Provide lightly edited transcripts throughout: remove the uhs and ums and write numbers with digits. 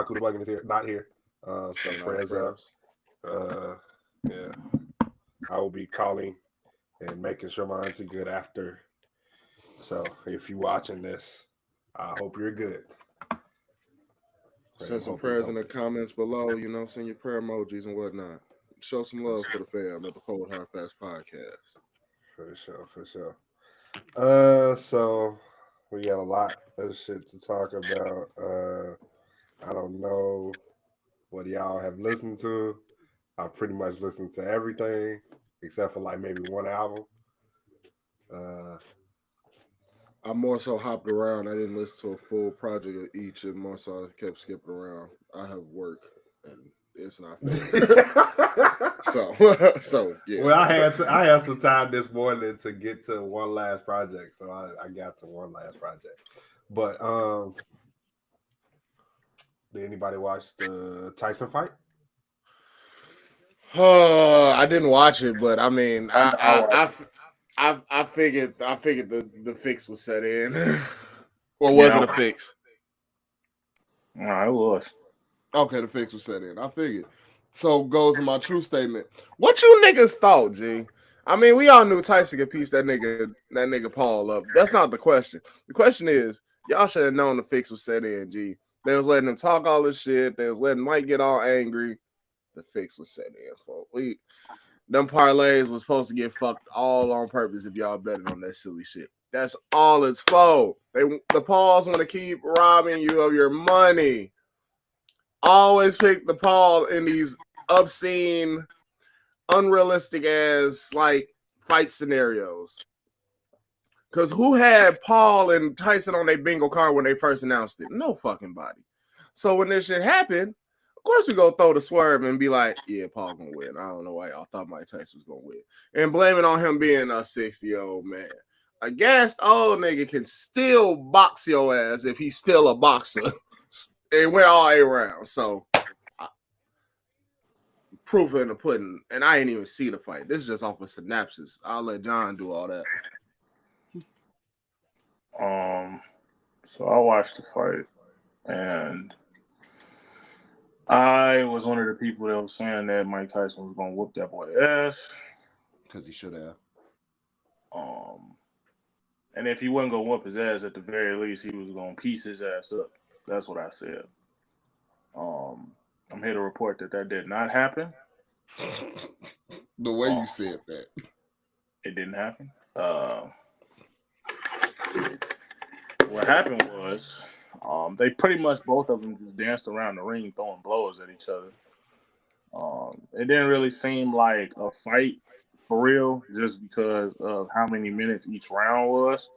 Kuda is here, not here. So prayers up. Yeah, I will be calling and making sure my auntie good after. So if you're watching this, I hope you're good. Send some prayers in the comments below. Send your prayer emojis and whatnot. Show some love for the fam at the Cold Hard Fast podcast. For sure. So we got a lot of shit to talk about. I don't know what y'all have listened to. I've pretty much listened to everything except for like maybe one album. I more so hopped around. I didn't listen to a full project of each, and more so I kept skipping around. I have work, and it's not fair. so yeah. Well, I had some time this morning to get to one last project, so I got to one last project. But did anybody watch the Tyson fight? I didn't watch it, but I mean, I figured the fix was set in, or was it a fix? No, it was. Okay, the fix was set in. I figured. So goes to my true statement. What you niggas thought, G? I mean, we all knew Tyson could piece that nigga Paul up. That's not the question. The question is, y'all should have known the fix was set in, G. They was letting him talk all this shit. They was letting Mike get all angry. The fix was set in, folks. Them parlays was supposed to get fucked all on purpose if y'all betted on that silly shit. That's all it's for. The Pauls want to keep robbing you of your money. Always pick the Paul in these obscene, unrealistic ass like fight scenarios. Because who had Paul and Tyson on their bingo card when they first announced it? No fucking body. So when this shit happened, of course we go throw the swerve and be like, yeah, Paul gonna win. I don't know why y'all thought Mike Tyson was gonna win. And blame it on him being a 60-year-old man. A gassed old nigga can still box your ass if he's still a boxer. It went all A round. So proof in the pudding. And I ain't even see the fight. This is just off of synopsis. I'll let John do all that. So I watched the fight, and I was one of the people that was saying that Mike Tyson was gonna whoop that boy ass. Because he should have. And if he wasn't gonna whoop his ass, at the very least, he was gonna piece his ass up. That's what I said. I'm here to report that did not happen. The way you said that. It didn't happen. What happened was they pretty much both of them just danced around the ring throwing blows at each other. It didn't really seem like a fight for real, just because of how many minutes each round was.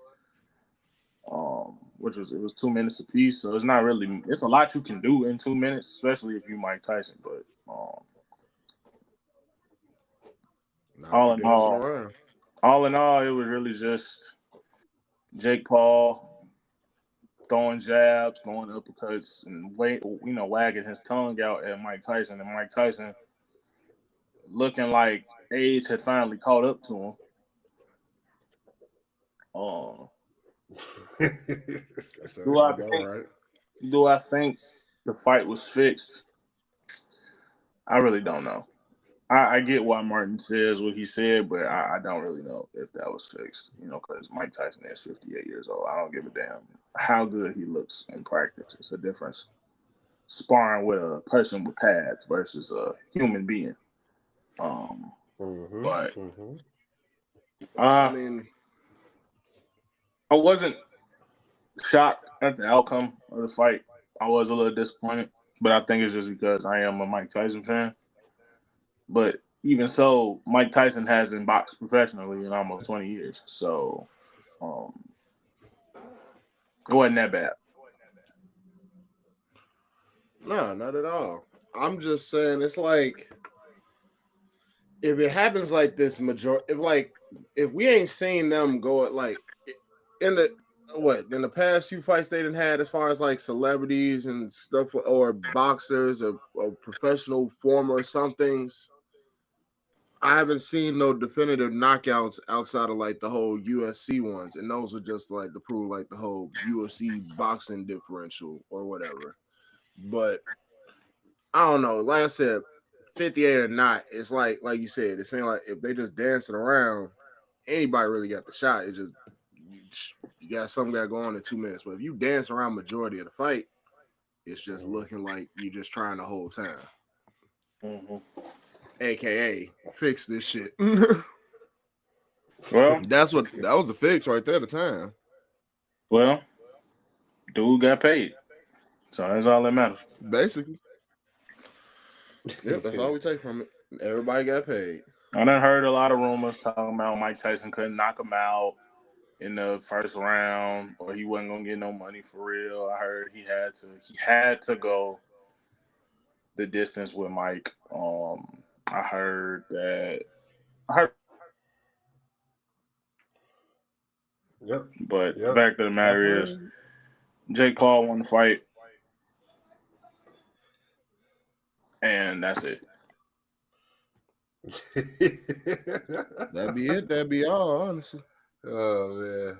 It was 2 minutes apiece, so it's a lot you can do in 2 minutes, especially if you Mike Tyson. But all in all, it was really just Jake Paul throwing jabs, throwing uppercuts, and wagging his tongue out at Mike Tyson, and Mike Tyson looking like age had finally caught up to him. Do I think the fight was fixed? I really don't know. I get why Martin says what he said, but I don't really know if that was fixed. Because Mike Tyson is 58 years old. I don't give a damn how good he looks in practice. It's a difference sparring with a person with pads versus a human being. But I mean, I wasn't shocked at the outcome of the fight. I was a little disappointed, but I think it's just because I am a Mike Tyson fan. But even so, Mike Tyson hasn't boxed professionally in almost 20 years, so it wasn't that bad. No, not at all. I'm just saying, it's like, if it happens like this, if we ain't seen them go like in the past few fights they done had, as far as like celebrities and stuff, or boxers or professional former somethings, I haven't seen no definitive knockouts outside of like the whole UFC ones, and those are just like to prove like the whole UFC boxing differential or whatever. But I don't know. Like I said, 58 or not, it's like you said, it seems like if they just dancing around, anybody really got the shot. It just you got something got to go on in 2 minutes. But if you dance around majority of the fight, it's just looking like you're just trying the whole time. Mm-hmm. AKA fix this shit. Well, that was the fix right there at the time. Well, dude got paid. So that's all that matters. Basically. Yep, that's all we take from it. Everybody got paid. I done heard a lot of rumors talking about Mike Tyson couldn't knock him out in the first round, or he wasn't gonna get no money for real. I heard he had to go the distance with Mike. I heard. Yep. But the fact of the matter is, Jake Paul won the fight, and that's it. That'd be it. That'd be all, honestly. Oh man.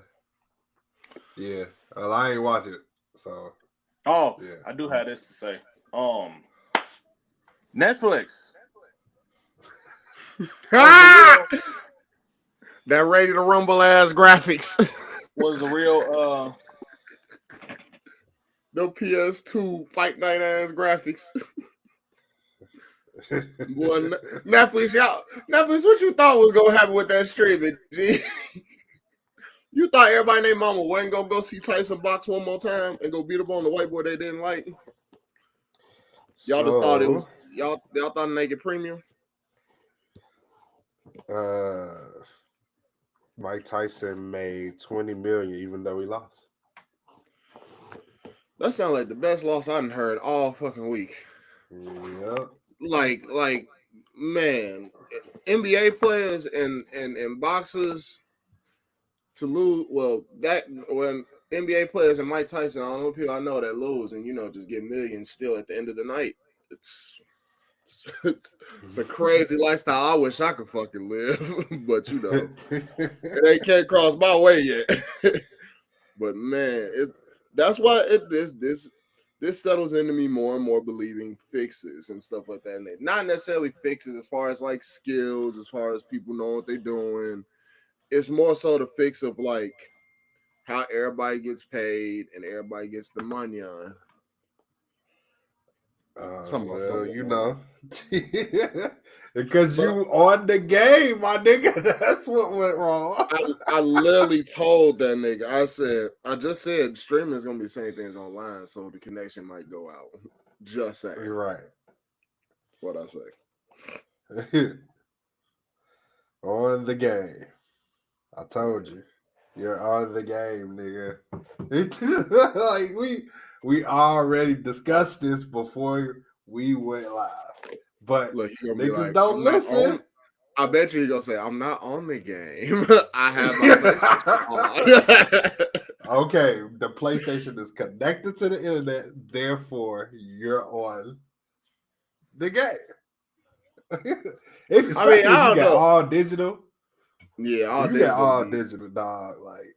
Yeah. Well, I ain't watch it. So yeah. I do have this to say. Netflix. That Ready to Rumble ass graphics was the real no PS2 Fight Night ass graphics. Boy, Netflix, what you thought was gonna happen with that streaming? G? You thought everybody named Mama wasn't gonna go see Tyson box one more time and go beat up on the white boy they didn't like? Y'all just thought it was y'all thought Naked Premium? Mike Tyson made $20 million even though he lost. That sounds like the best loss I done heard all fucking week. Yep. Like, man, NBA players and boxers to lose. Well, that when NBA players and Mike Tyson, I don't know people I know that lose and just get millions still at the end of the night. It's a crazy lifestyle. I wish I could fucking live, but it can't cross my way yet. But man, that's why this settles into me more and more believing fixes and stuff like that. And not necessarily fixes as far as like skills, as far as people know what they're doing. It's more so the fix of like how everybody gets paid and everybody gets the money on. Because you on the game, my nigga. That's what went wrong. I literally told that nigga. I just said streaming is gonna be the same things online, so the connection might go out. Just saying. You're right. What I say. On the game. I told you. You're on the game, nigga. Like we already discussed this before we went live. But look, niggas like, don't listen. I bet you he's gonna say, I'm not on the game. I have my PlayStation on. Okay, the PlayStation is connected to the internet, therefore you're on the game. If I don't know. All digital. Yeah, all digital, dog. Like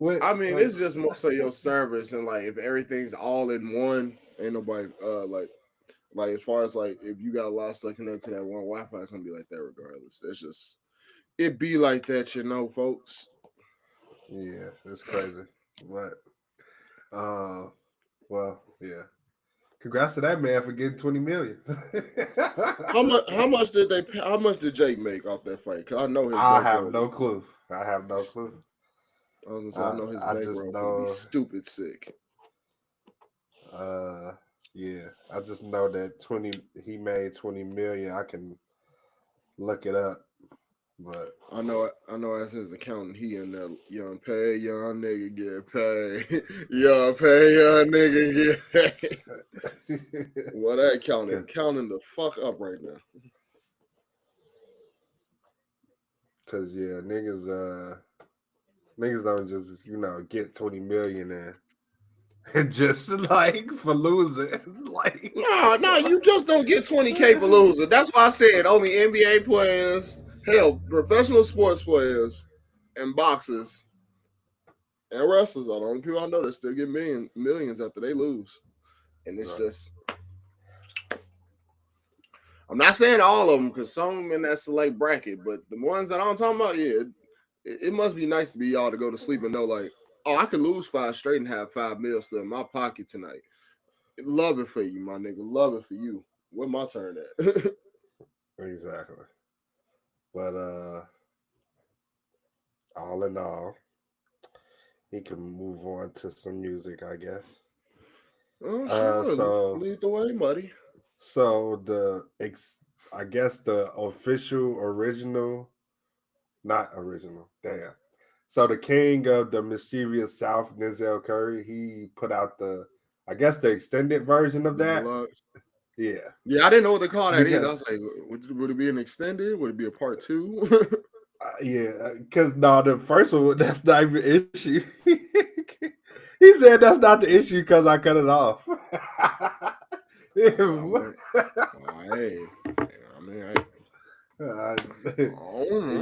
it's just more so your service and like if everything's all in one, ain't nobody like as far as like if you got a lot of stuff connected to that one Wi-Fi, it's gonna be like that regardless. It's just it be like that, folks. Yeah, it's crazy. But well, yeah. Congrats to that man for getting $20 million. How much did they pay? How much did Jake make off that fight? Because I know I have no clue. I know his bankroll would be stupid sick. Yeah. I just know that he made $20 million. I can look it up. But I know as his accountant, he in there, young pay, young nigga get paid. Young pay, young nigga get paid. Well, that counting the fuck up right now. Cause yeah, niggas don't just get 20 million and just like for losing. Like no, you just don't get 20K for losing. That's why I said only NBA players. Hell, professional sports players and boxers and wrestlers are the only people I know that still get millions after they lose. and it's just. I'm not saying all of them because some in that select bracket, but the ones that I'm talking about, yeah, it must be nice to be y'all to go to sleep and know like, oh, I could lose 5 straight and have 5 meals still in my pocket tonight. Love it for you, my nigga. Love it for you. Where my turn at? Exactly. But all in all, he can move on to some music, I guess. Oh, sure. So lead the way, buddy. So I guess the official original, not original, damn. So the king of the mischievous South, Denzel Curry, he put out I guess the extended version of The that. deluxe. Yeah. Yeah, I didn't know what to call that either. I Because, was like, would it be an extended? Would it be a part 2? yeah, because no, the first one, that's not even an issue. He said that's not the issue because I cut it off. Hey, I mean,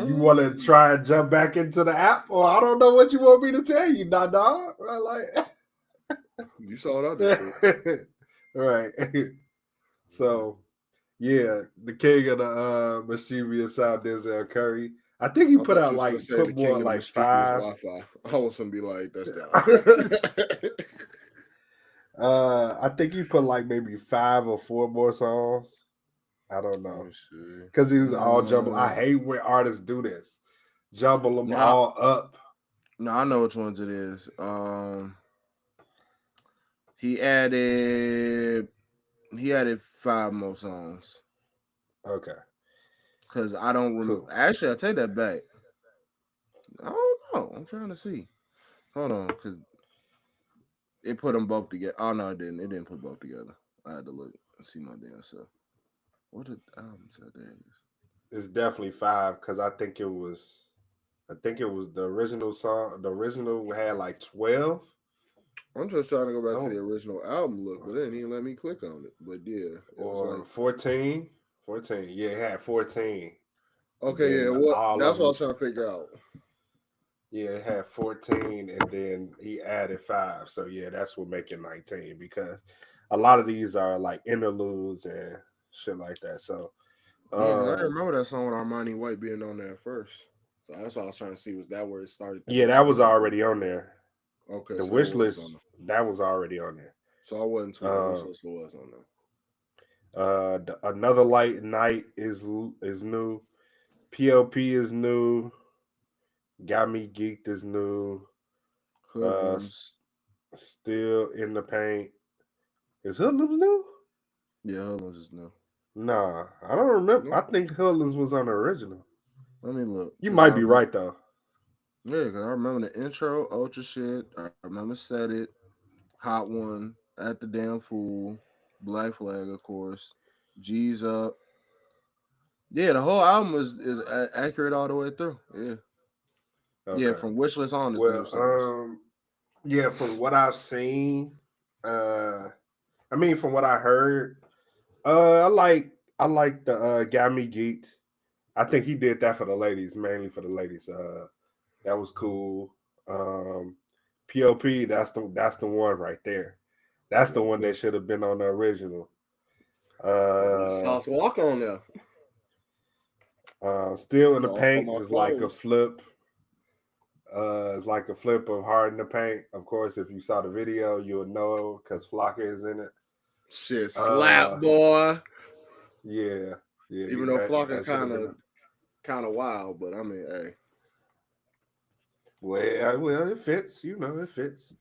you want to try and jump back into the app, or I don't know what you want me to tell you, nah, dog. Like you saw what I did, right? So, yeah, the king of the mischievous South, Denzel Curry. I think he put out like put more like 5. Wi-Fi. I was gonna be like, that's down. I think he put like maybe 5 or 4 more songs. I don't know. Because he was all jumbled. I hate when artists do this. Jumble them all up. No, I know which ones it is. He added 5 more songs. Okay. Because I don't remember. Cool. Actually, I take that back. I don't know. I'm trying to see. Hold on, because it put them both together. Oh no, it didn't. It didn't put both together. I had to look and see my damn self. What did albums are there? It's definitely 5 because I think it was the original song. The original had like 12. I'm just trying to go back to the original album look, but it didn't even let me click on it. But yeah, it or like 14. 14. Yeah, it had 14. Okay, yeah. What? That's what I was trying to figure out. Yeah, it had 14, and then he added 5. So yeah, that's what make it 19 because a lot of these are like interludes and shit like that. So yeah, I remember that song with Armani White being on there first. So that's what I was trying to see. Was that where it started? Yeah, that was already on there. Okay, the so wish list that was already on there. So I wasn't too wish list was on there. Another Light Night is new. PLP is new. Got Me Geeked is new. Still in the Paint. Is Hoodlums new? Yeah, Hoodlums is new. Nah, I don't remember. I think Hoodlums was on the original. Let me look. You might be right though. Yeah, because I remember the intro, Ultra Shit. I remember Set It, Hot One, At the Damn Fool, Black Flag, of course, G's Up. Yeah, the whole album is accurate all the way through. Yeah. Okay. Yeah, from Wishlist on is new songs. Yeah, from what I've seen, from what I heard, I like the Got Me Geeked. I think he did that for the ladies, mainly for the ladies. That was cool. POP, that's the one right there. That's the one that should have been on the original. Sauce Walker on there. Still in the Paint is like a flip. It's like a flip of Hard in the Paint. Of course, if you saw the video, you'll know because Flocka is in it. Shit, slap boy. Yeah. Even though Flocka kind of wild, but I mean, hey. Well, it fits. It fits.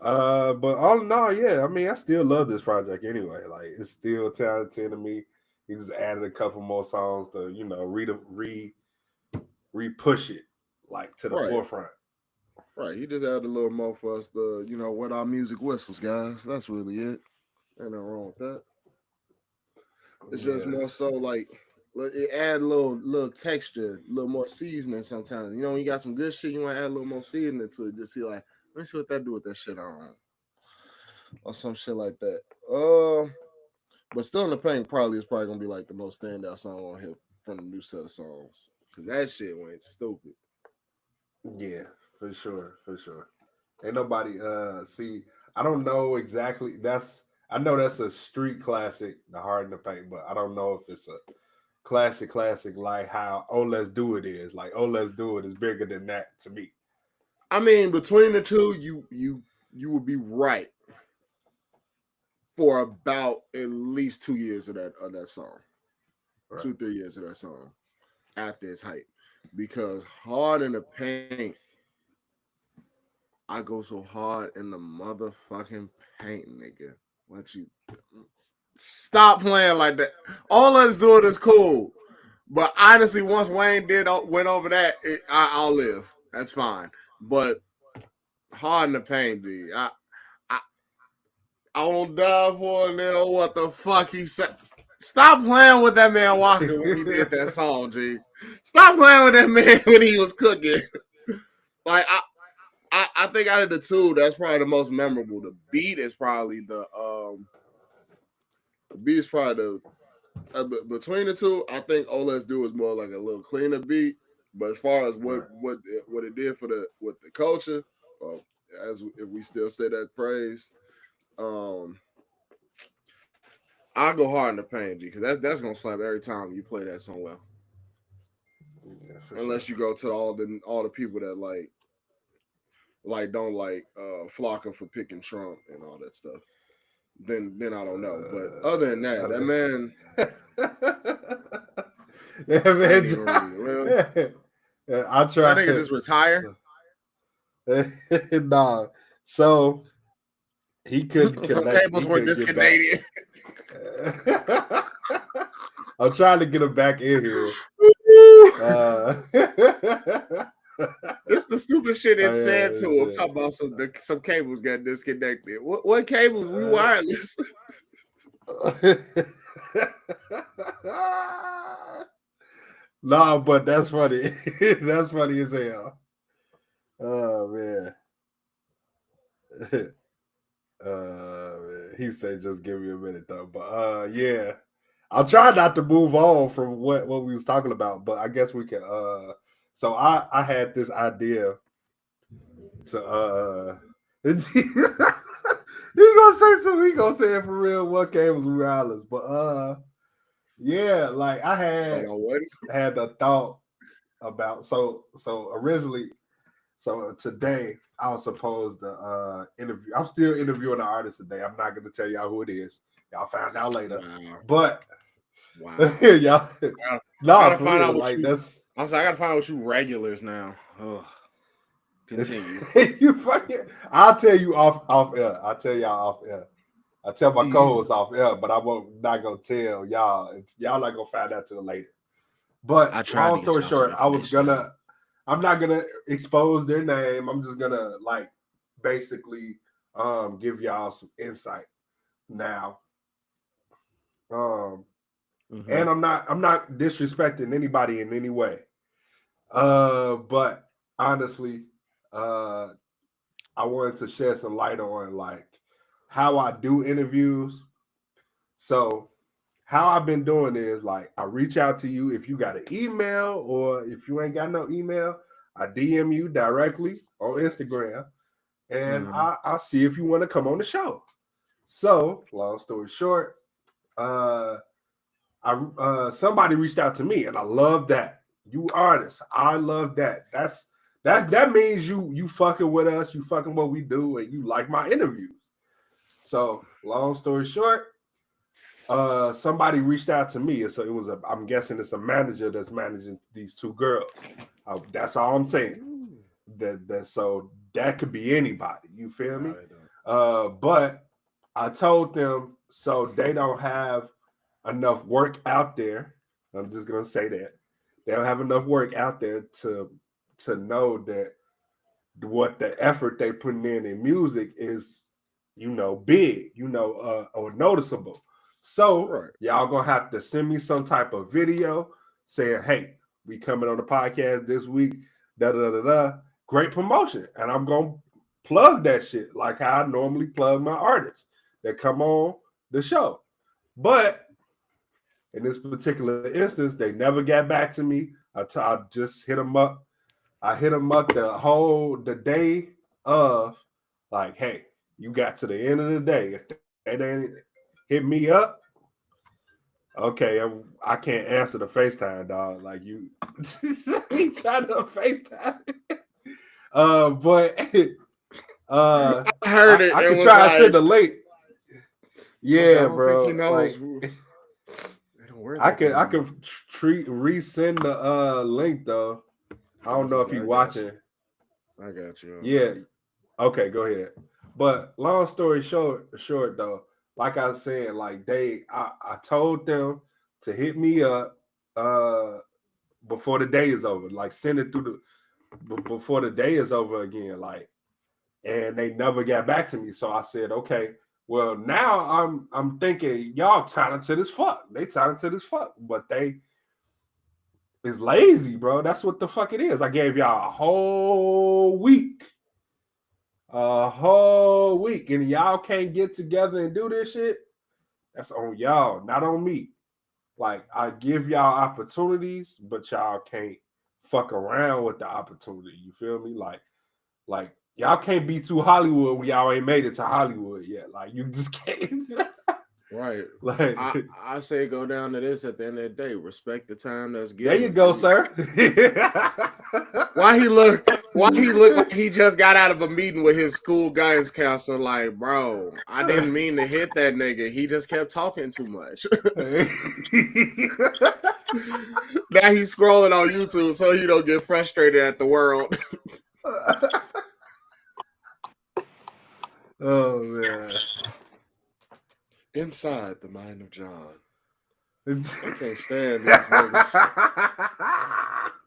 But all in all, yeah. I mean, I still love this project anyway. Like, it's still talented to me. He just added a couple more songs to, re-push it like to the forefront. Right. He just added a little more for us to, wet our music whistles, guys. That's really it. Ain't nothing wrong with that. It's just more so like it add a little texture, a little more seasoning sometimes. You got some good shit, you want to add a little more seasoning to it. Just see like, let me see what that do with that shit on. Or some shit like that. But Still in the Paint is probably gonna be like the most standout song on here from the new set of songs. Cause that shit went stupid. Yeah, for sure. Ain't nobody see. I don't know exactly. I know that's a street classic, The Hard in the Paint, but I don't know if it's a classic like how Oh Let's Do It is. Like Oh Let's Do It is bigger than that to me. I mean, between the two, you would be right for about at least 2 years of that song. Right. 2-3 years of that song after its hype. Because Hard in the Paint, I go so hard in the motherfucking paint, nigga. What you stop playing like that? All Let's Do It is cool. But honestly, once Wayne went over that, I'll live. That's fine. But Hard in the Paint, dude. I won't die for it, nigga. What the fuck he said? Stop playing with that man Walker when he did that song, G. Stop playing with that man when he was cooking. Like I think out of the two, that's probably the most memorable. The beat is probably the between the two. I think All Let's Do is more like a little cleaner beat. But as far as what it did with the culture, if we still say that phrase, I'll go Hard in the Paint, G, because that's gonna slap every time you play that song well. Yeah, unless you go to all the people that don't like Flocka for picking Trump and all that stuff. Then I don't know. But other than that, that man. I try. I think it just retire. Nah. So he couldn't. Some cables were disconnected. I'm trying to get him back in here. It's the stupid shit it said to him. Talking about some cables got disconnected. What cables? We wireless. Nah, but that's funny. That's funny as hell. Oh man. He said just give me a minute though. But yeah. I'll try not to move on from what we was talking about, but I guess we can so I had this idea to he's gonna say something, he gonna say it for real. What cables we wireless? But yeah, like I had the thought about so originally, so today I was supposed to interview. I'm still interviewing an artist today. I'm not gonna tell y'all who it is. Y'all find out later. Wow. But y'all gotta find out what that's. I gotta find out what you regulars now. Oh, continue. You fucking. I'll tell you off air. I'll tell y'all off air. I tell my co-hosts off air, but not gonna tell y'all. Y'all not gonna find out till later. But long story short, I'm not gonna expose their name. I'm just gonna basically give y'all some insight now. And I'm not disrespecting anybody in any way. But honestly, I wanted to shed some light on how I do interviews. So how I've been doing is I reach out to you if you got an email, or if you ain't got no email, I DM you directly on Instagram, and I see if you want to come on the show. So long story short, somebody reached out to me, and I love that. You artists, I love that. That means you fucking with us, you fucking what we do, and you like my interviews. So long story short, somebody reached out to me, and so I'm guessing it's a manager that's managing these two girls. That's all I'm saying. So that could be anybody. You feel me? But I told them so they don't have enough work out there. I'm just gonna say that they don't have enough work out there to know that what the effort they putting in music is, big, or noticeable. So y'all gonna have to send me some type of video saying, "Hey, we coming on the podcast this week." Da da da da. Great promotion, and I'm gonna plug that shit like how I normally plug my artists that come on the show. But in this particular instance, they never got back to me. I just hit them up. I hit them up the day of, hey, you got to the end of the day. If and then hit me up. Okay, I can't answer the FaceTime, dog. Like you, he tried to FaceTime. But I heard it. I It could was try like, to send the link. Yeah, I don't bro. think he knows. Like, Where I could resend the link though. I don't know if he watching. I got you. Yeah. Okay, go ahead. But long story short though, like I was saying, like I told them to hit me up before the day is over. Like send it through before the day is over again. Like, and they never got back to me. So I said, okay, well now I'm thinking y'all talented as fuck. They talented as fuck, but they is lazy, bro. That's what the fuck it is. I gave y'all a whole week. And y'all can't get together and do this shit. That's on y'all, not on me. Like, I give y'all opportunities, but y'all can't fuck around with the opportunity. You feel me? Like y'all can't be too Hollywood when y'all ain't made it to Hollywood yet. Like, you just can't. Right. Like, I say go down to this at the end of the day. Respect the time that's given. there you go, sir. Why he look like he just got out of a meeting with his school guidance counselor, like, bro, I didn't mean to hit that nigga. He just kept talking too much. Now he's scrolling on YouTube so he don't get frustrated at the world. Oh man. Inside the mind of John. I can't stand these niggas.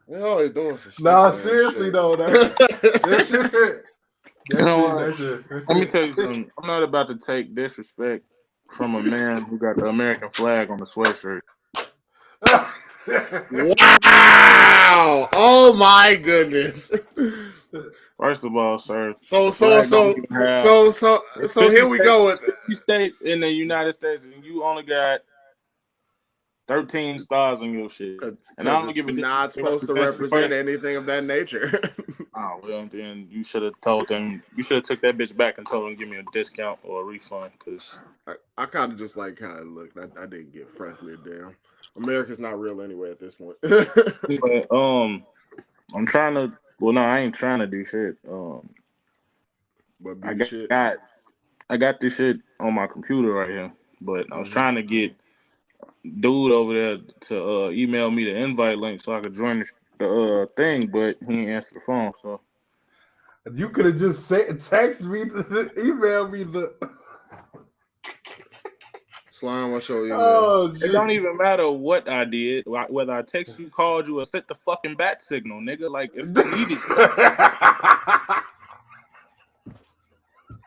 They always doing some shit. No, seriously though, that shit. Let me tell you something. I'm not about to take disrespect from a man who got the American flag on the sweatshirt. Wow! Oh my goodness. First of all, sir. So here we go with 50 states in the United States, and you only got 13 stars on your shit. And I don't give a not supposed to represent anything of that nature. Oh, well, then you should have told them. You should have took that bitch back and told them to give me a discount or a refund. Because I kind of just like how it looked. I didn't get frankly a damn. America's not real anyway at this point. but, I'm trying to. Well, no, I ain't trying to do shit. But I got this shit on my computer right here. But I was trying to get dude over there to email me the invite link so I could join the thing, but he ain't answer the phone. So you could have just text me, email me the. Slime, what's your email? Oh, it don't even matter what I did, whether I text you, called you, or sent the fucking bat signal, nigga. Like, if you need it.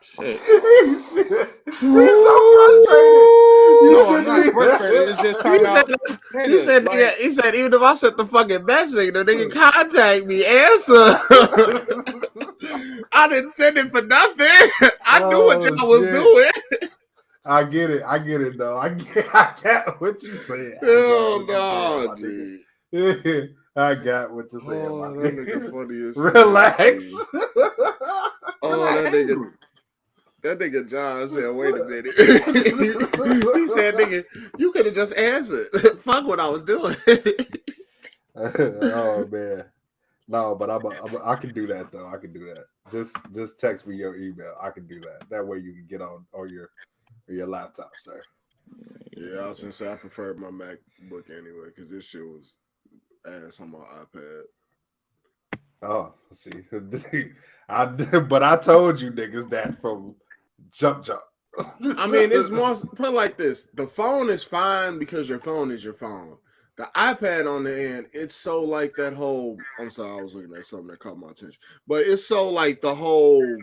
Shit. He's so frustrated. I'm not frustrated. It's just He said, even if I sent the fucking bat signal, nigga contact me, answer. I didn't send it for nothing. I knew what y'all was doing. I get it though. I get what you saying. Hell no, dude. I got what you're saying. Oh, that nigga funny as Relax. That nigga John said, wait a minute. He said, nigga, you could have just answered. Fuck what I was doing. Oh man. No, but I can do that though. I can do that. Just text me your email. I can do that. That way you can get on your laptop, sir. Yeah, I was gonna say I preferred my MacBook anyway because this shit was ass on my iPad. Oh, see, but I told you niggas that from jump. I mean, it's more put like this: the phone is fine because your phone is your phone. The iPad on the end, it's so like that whole. I'm sorry, I was looking at something that caught my attention, but it's so like the whole.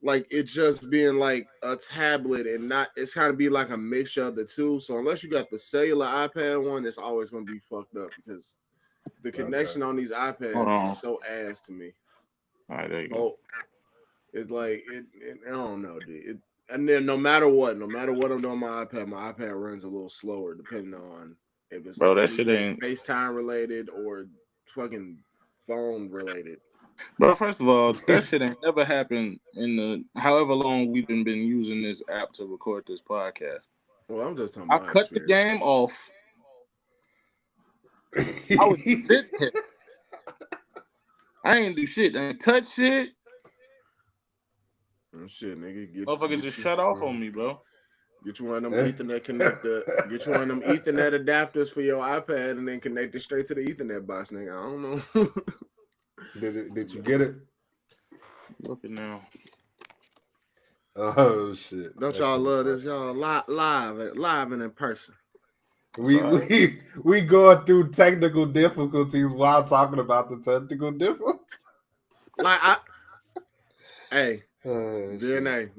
Like it just being like a tablet and not, it's kind of be like a mixture of the two. So unless you got the cellular iPad one, it's always going to be fucked up because the connection on these iPads is so ass to me. All right, there you go. It's like it I don't know, dude. And then no matter what I'm doing on my iPad runs a little slower depending on if it's that shit ain't FaceTime related or fucking phone related. Bro, first of all, that shit ain't never happened in the however long we've been using this app to record this podcast. Well, I'm just talking I about cut the game off. I was just sitting here. I ain't do shit. I ain't touch shit. Oh, shit, nigga. Motherfuckers just shut off on me, bro. Get you one of them Ethernet connector. Get you one of them Ethernet adapters for your iPad, and then connect it straight to the Ethernet box, nigga. I don't know. Did you get it? Looking now. Oh shit! Don't y'all love this? Y'all live and in person. We going through technical difficulties while talking about the technical difficulties. Like hey, DNA.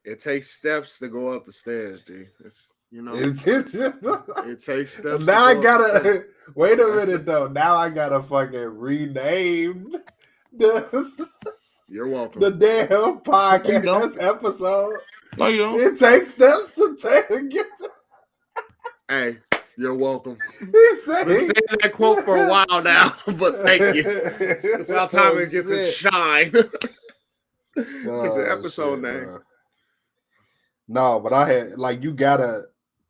It takes steps to go up the stairs, G. It's it takes steps. Now I gotta wait a minute though. Now I gotta fucking rename You're welcome. the damn podcast episode. No, you don't. It takes steps to take. Hey, you're welcome. He's saying that quote for a while now, but thank you. It's about time it gets its shine. It's an episode name. Bro. No, but I had you gotta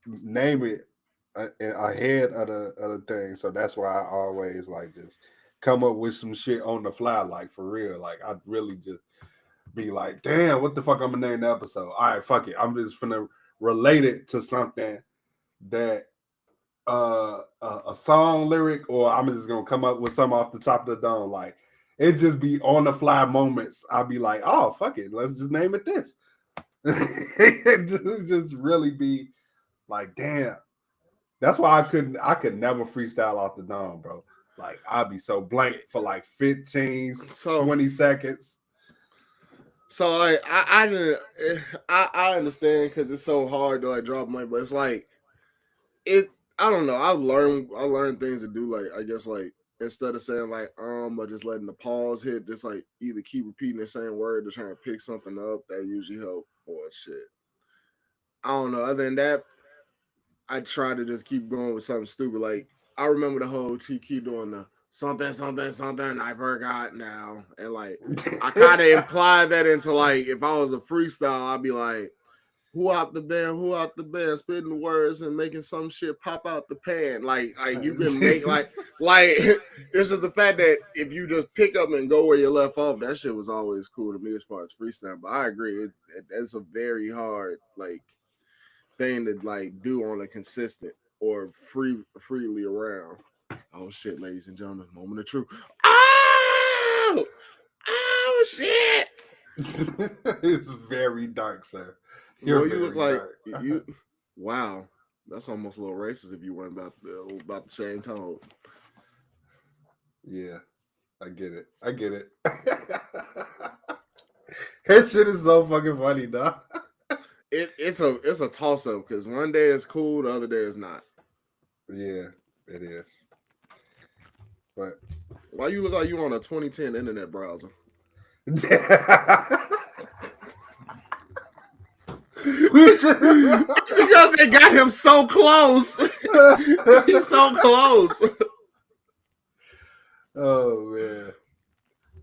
name it ahead of the thing, so that's why I always just come up with some shit on the fly, for real. I'd really just be like, damn, what the fuck I'm gonna name the episode? All right, fuck it. I'm just gonna relate it to something that a song lyric, or I'm just gonna come up with something off the top of the dome. It just be on the fly moments. I'll be like, oh fuck it, let's just name it this. It just really be damn. That's why I could never freestyle off the dome, bro. I'd be so blank for 15, 20 seconds. So I understand because it's so hard to drop money, but it's I don't know. I learned things to do, I guess instead of saying or just letting the pause hit, just either keep repeating the same word to try and pick something up. That usually help, or shit. I don't know. Other than that, I try to just keep going with something stupid. I remember the whole keep doing the something I forgot now, and I kind of implied that into if I was a freestyle, I'd be like, who out the band, spitting the words and making some shit pop out the pan. You can make it's just the fact that if you just pick up and go where you left off, that shit was always cool to me as far as freestyle. But I agree, it's a very hard thing to do on a consistent or freely around. Oh shit, ladies and gentlemen, moment of truth. Oh shit. It's very dark, sir. You look like you. Wow, that's almost a little racist if you weren't about the same tone. Yeah, I get it. That shit is so fucking funny, dog. It's a toss up because one day it's cool, the other day it's not. Yeah, it is. But why you look like you on a 2010 internet browser? Because they got him so close. He's so close. Oh man.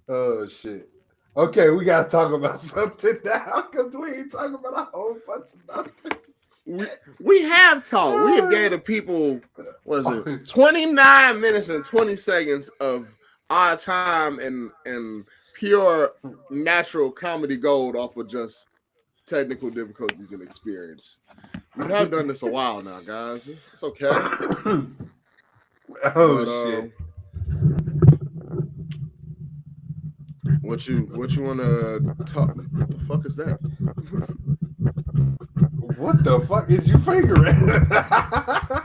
Oh shit. Okay, we gotta talk about something now because we ain't talking about a whole bunch of nothing. We have talked. We have gave the people 29 minutes and 20 seconds of our time and pure natural comedy gold off of just technical difficulties and experience. We have done this a while now, guys. It's okay. Shit. What you want to talk? What the fuck is that? What the fuck is you fingering?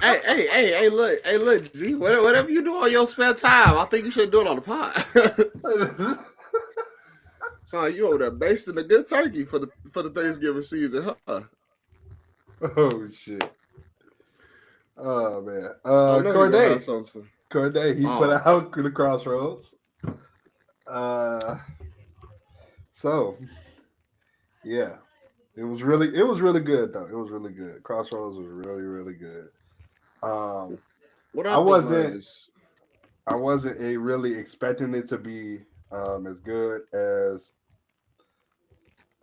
hey, look, G. Whatever you do on your spare time, I think you should do it on the pod. Son, you over there basting a good turkey for the Thanksgiving season, huh? Oh shit. Oh man. Cordae, he put out The Crossroads. So yeah. It was really good though. It was really good. Crossroads was really, really good. I wasn't really expecting it to be as good as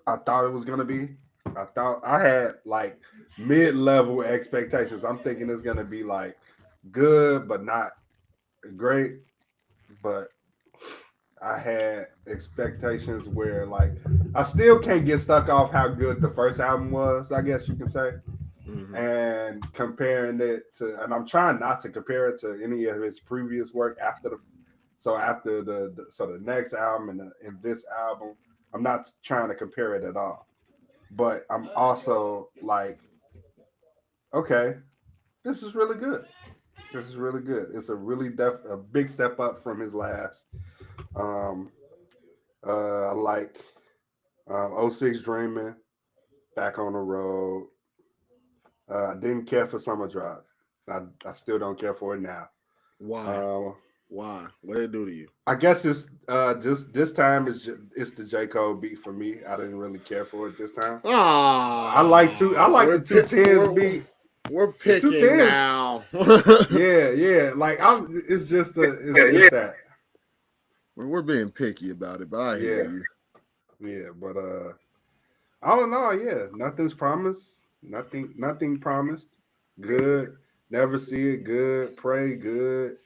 I thought it was gonna be. I thought I had like mid-level expectations. I'm thinking it's gonna be like good but not great. But I had expectations where like I still can't get stuck off how good the first album was, I guess you can say. Mm-hmm. And comparing it to, and I'm trying not to compare it to any of his previous work after the next album and this album, I'm not trying to compare it at all. But I'm also like, okay, this is really good. This is really good. It's a really a big step up from his last. Um, I like '06 Dreaming, Back on the Road. Didn't care for Summer Drive. I still don't care for it now. Why? Why? What did it do to you? I guess it's just this time it's the J. Cole beat for me. I didn't really care for it this time. I like the 210s beat. We're picking now. yeah. Like it's just that. We're being picky about it, but I hear you. Yeah, but I don't know. Yeah, nothing's promised. Nothing promised. Good. Never see it. Good. Pray. Good.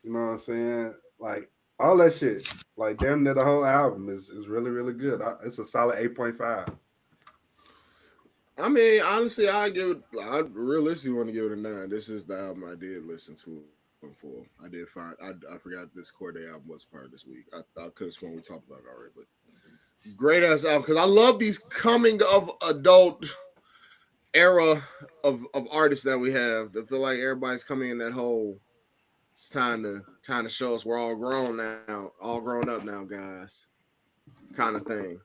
You know what I'm saying? Like all that shit. Like damn near the whole album is really, really good. It's a solid 8.5. I mean, honestly, I realistically want to give it a 9. This is the album I did listen to for. I did find I forgot this Cordae album was part of this week. I could have sworn we talked about it already, but great ass album because I love these coming of adult era of artists that we have. I feel like everybody's coming in that whole. It's time to show us we're all grown now, all grown up now, guys, kind of thing.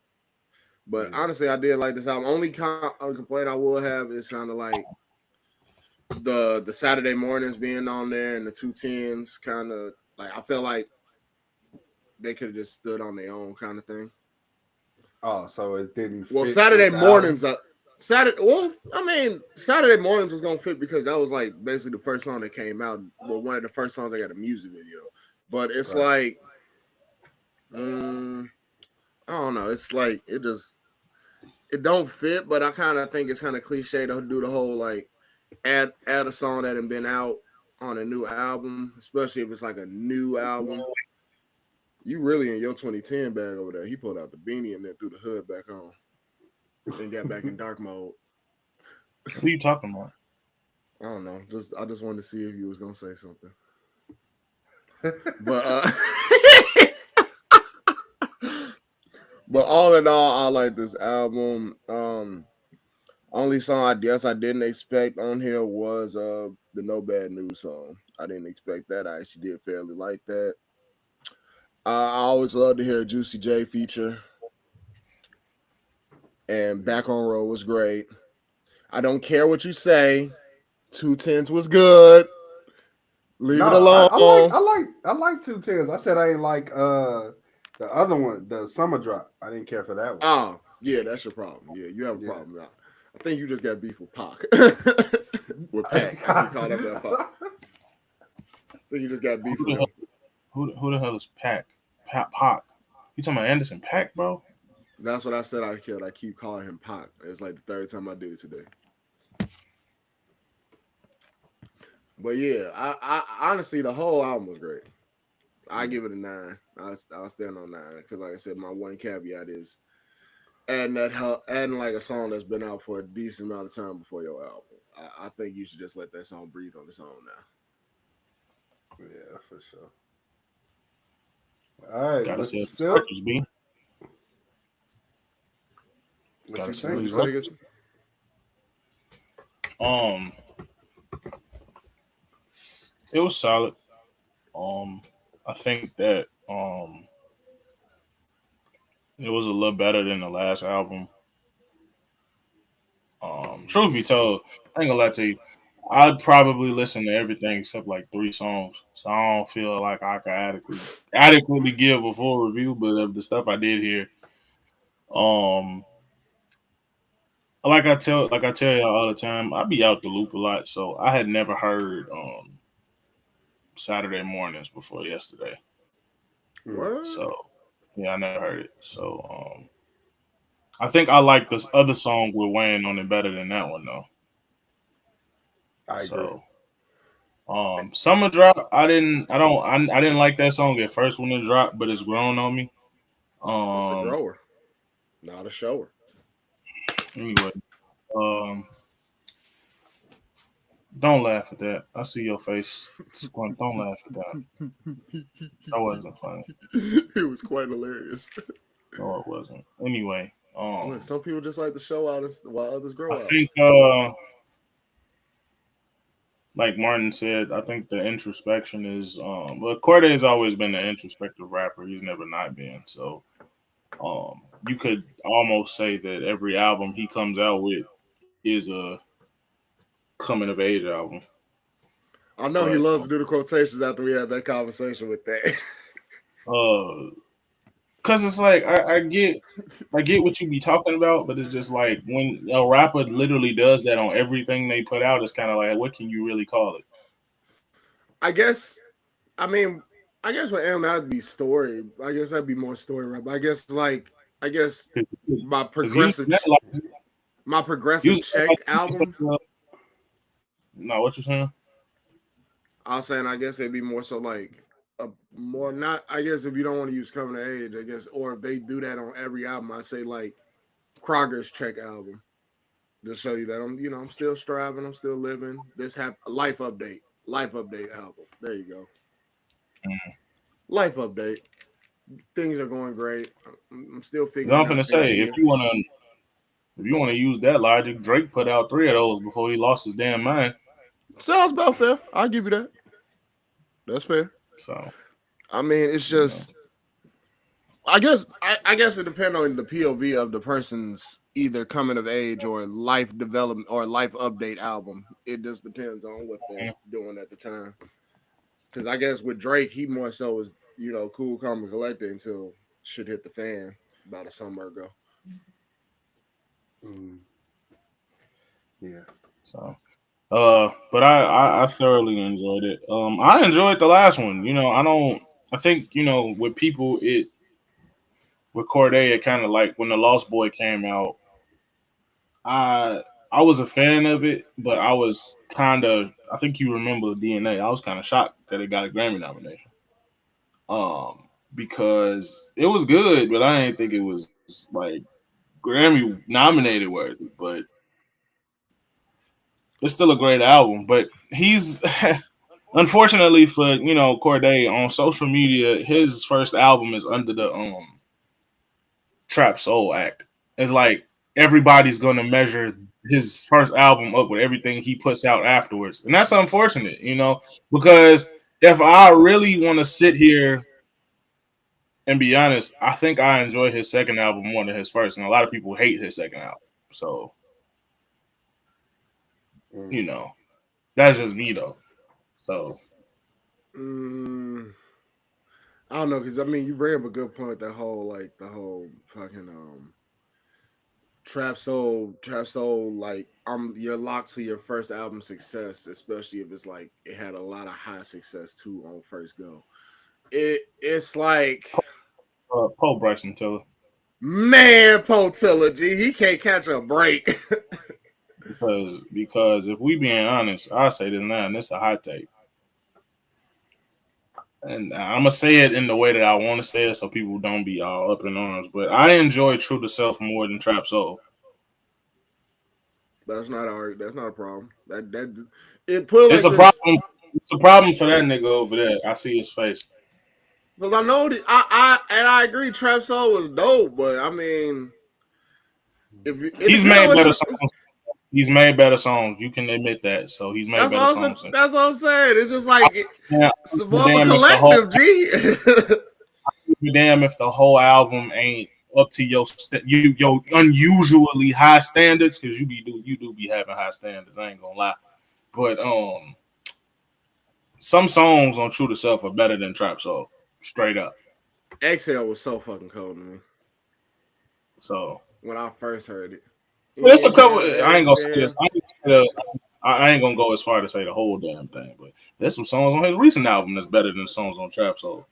But honestly, I did like this album. Only complaint I will have is kind of like the Saturday mornings being on there and the 210s. Kind of like I feel like they could have just stood on their own, kind of thing. Oh, so it didn't. Well, Saturday mornings. Saturday mornings was gonna fit because that was like basically the first song that came out. Well, one of the first songs I got a music video. But it's like, I don't know. It's like it don't fit. But I kind of think it's kind of cliche to do the whole like add a song that had been out on a new album, especially if it's like a new album. You really in your 2010 bag over there. He pulled out the beanie and then threw the hood back on. And got back in dark mode. What are you talking about? I don't know. I just wanted to see if you was gonna say something. But but all in all, I like this album. Only song I guess I didn't expect on here was the No Bad News song. I didn't expect that. I actually did fairly like that. I always love to hear a Juicy J feature. And Back on Road was great. I don't care what you say. 210s was good. Leave it alone. I like 210s. I said I ain't like the other one, the Summer Drop. I didn't care for that one. Oh, yeah, that's your problem. Yeah, you have a problem now. I think you just got beef with Pac. With Pac. You called up that Pac. I think you just got beef with him. Who the hell is Pac? Pac. You talking about Anderson Pac, bro? That's what I said I killed. I keep calling him Pac. It's like the third time I did it today. But yeah, I honestly, the whole album was great. I give it a 9. I'll stand on 9 because, like I said, my one caveat is adding like a song that's been out for a decent amount of time before your album. I think you should just let that song breathe on its own now. Yeah, for sure. All right, gotta say Silk. What you think? It was solid. I think that it was a little better than the last album. Truth be told, I ain't gonna lie to you. I'd probably listen to everything except like 3 songs. So I don't feel like I could adequately give a full review, but of the stuff I did hear, like I tell y'all all the time, I be out the loop a lot. So I had never heard Saturday Mornings before yesterday. What? So Yeah, I never heard it. So I think I like this other song with Wayne on it better than that one though. I agree. So Summer Drop, I didn't like that song at first when it dropped, but it's grown on me. It's a Um grower, not a shower. anyway, um don't laugh at that. I see your face. Squint. Don't laugh at that. That wasn't funny. It was quite hilarious. No, it wasn't. Anyway, Look, some people just like to show out while others grow I out. think like Martin said, I think the introspection is well, Cordae has always been an introspective rapper. He's never not been. So you could almost say that every album he comes out with is a coming of age album. I know he But loves to do the quotations after we had that conversation with that. cause it's like I get what you be talking about, but it's just like when a rapper literally does that on everything they put out, it's kind of like what can you really call it? I guess, I mean, I guess with him that'd be story. I guess that'd be more story rap. I guess my progressive, my progressive check album. No, what you saying? I was saying, I guess it'd be more so like a more not. I guess if you don't want to use coming of age, I guess, or if they do that on every album, I say like Kroger's check album. Just show you that I'm still striving, I'm still living. This life update album. There you go. Life update. Things are going great. I'm still figuring. I'm gonna say if you wanna use that logic, Drake put out 3 of those before he lost his damn mind. Sounds about fair. I'll give you that. That's fair. So I mean, it's just. I guess it depends on the POV of the person's either coming of age or life development or life update album. It just depends on what they're doing at the time. Because I guess with Drake, he more so was cool, calm, and collected until shit hit the fan about a summer ago. Yeah. So. But I thoroughly enjoyed it. I enjoyed the last one. I think with people with Cordae, it kind of like when the Lost Boy came out. I was a fan of it, but I was kind of. I think you remember DNA. I was kind of shocked that it got a Grammy nomination. Because it was good, but I didn't think it was like Grammy nominated worthy. But it's still a great album. But he's unfortunately for Cordae on social media, his first album is under the Trap Soul Act. It's like everybody's gonna measure his first album up with everything he puts out afterwards. And that's unfortunate, because if I really want to sit here and be honest, I think I enjoy his second album more than his first. And a lot of people hate his second album. So, that's just me though. So I don't know, because I mean you bring up a good point. The whole fucking trap soul, like you're locked to your first album success, especially if it's like it had a lot of high success too on first go. It's like Paul Bryson Tiller. Man, Paul Tiller, G, he can't catch a break. because if we being honest, I say this now, and it's a hot take. And I'm gonna say it in the way that I want to say it, so people don't be all up in arms. But I enjoy True to Self more than Trap Soul. That's not a problem. It's a problem. It's a problem for that nigga over there. I see his face. Because I know that I agree. Trap Soul was dope, but I mean, he's made better songs. He's made better songs. You can admit that. So he's made better songs. That's what I'm saying. It's just like it's more of a collective, G. Damn if the whole album ain't up to your unusually high standards, because you do be having high standards. I ain't gonna lie, but some songs on True to Self are better than Trap Soul. Straight up. Exhale was so fucking cold to me. So when I first heard it. There's a couple. I ain't gonna say this. I ain't gonna go as far to say the whole damn thing, but there's some songs on his recent album that's better than songs on Trap Soul.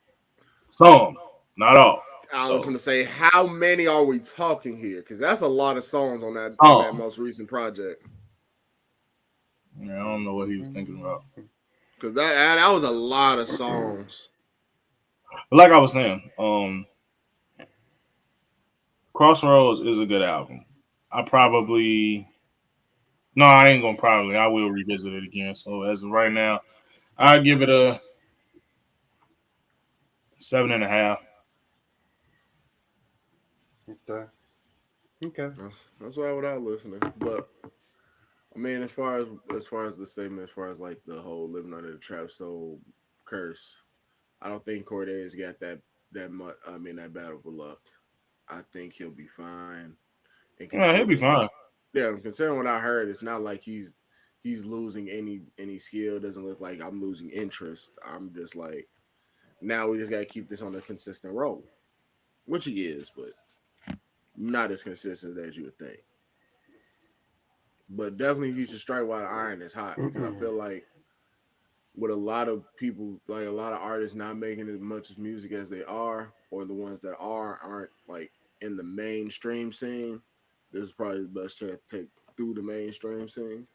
Some, not all. I was gonna say, how many are we talking here? Because that's a lot of songs on that most recent project. Yeah, I don't know what he was thinking about. Because that was a lot of songs. But like I was saying, Crossroads is a good album. I ain't gonna probably. I will revisit it again. So as of right now, I give it a 7.5. Okay. That's why without listening. But I mean, as far as the statement, as far as like the whole living under the trap soul curse, I don't think Cordae's got that much. I mean, that bad of a luck. I think he'll be fine. Yeah, he'll be fine. Yeah, considering what I heard, it's not like he's losing any skill. It doesn't look like I'm losing interest. I'm just like, now we just got to keep this on a consistent roll, which he is, but not as consistent as you would think. But definitely he should strike while the iron is hot, because I feel like with a lot of people, like a lot of artists not making as much music as they are, or the ones that aren't like in the mainstream scene, this is probably the best chance to take through the mainstream scene.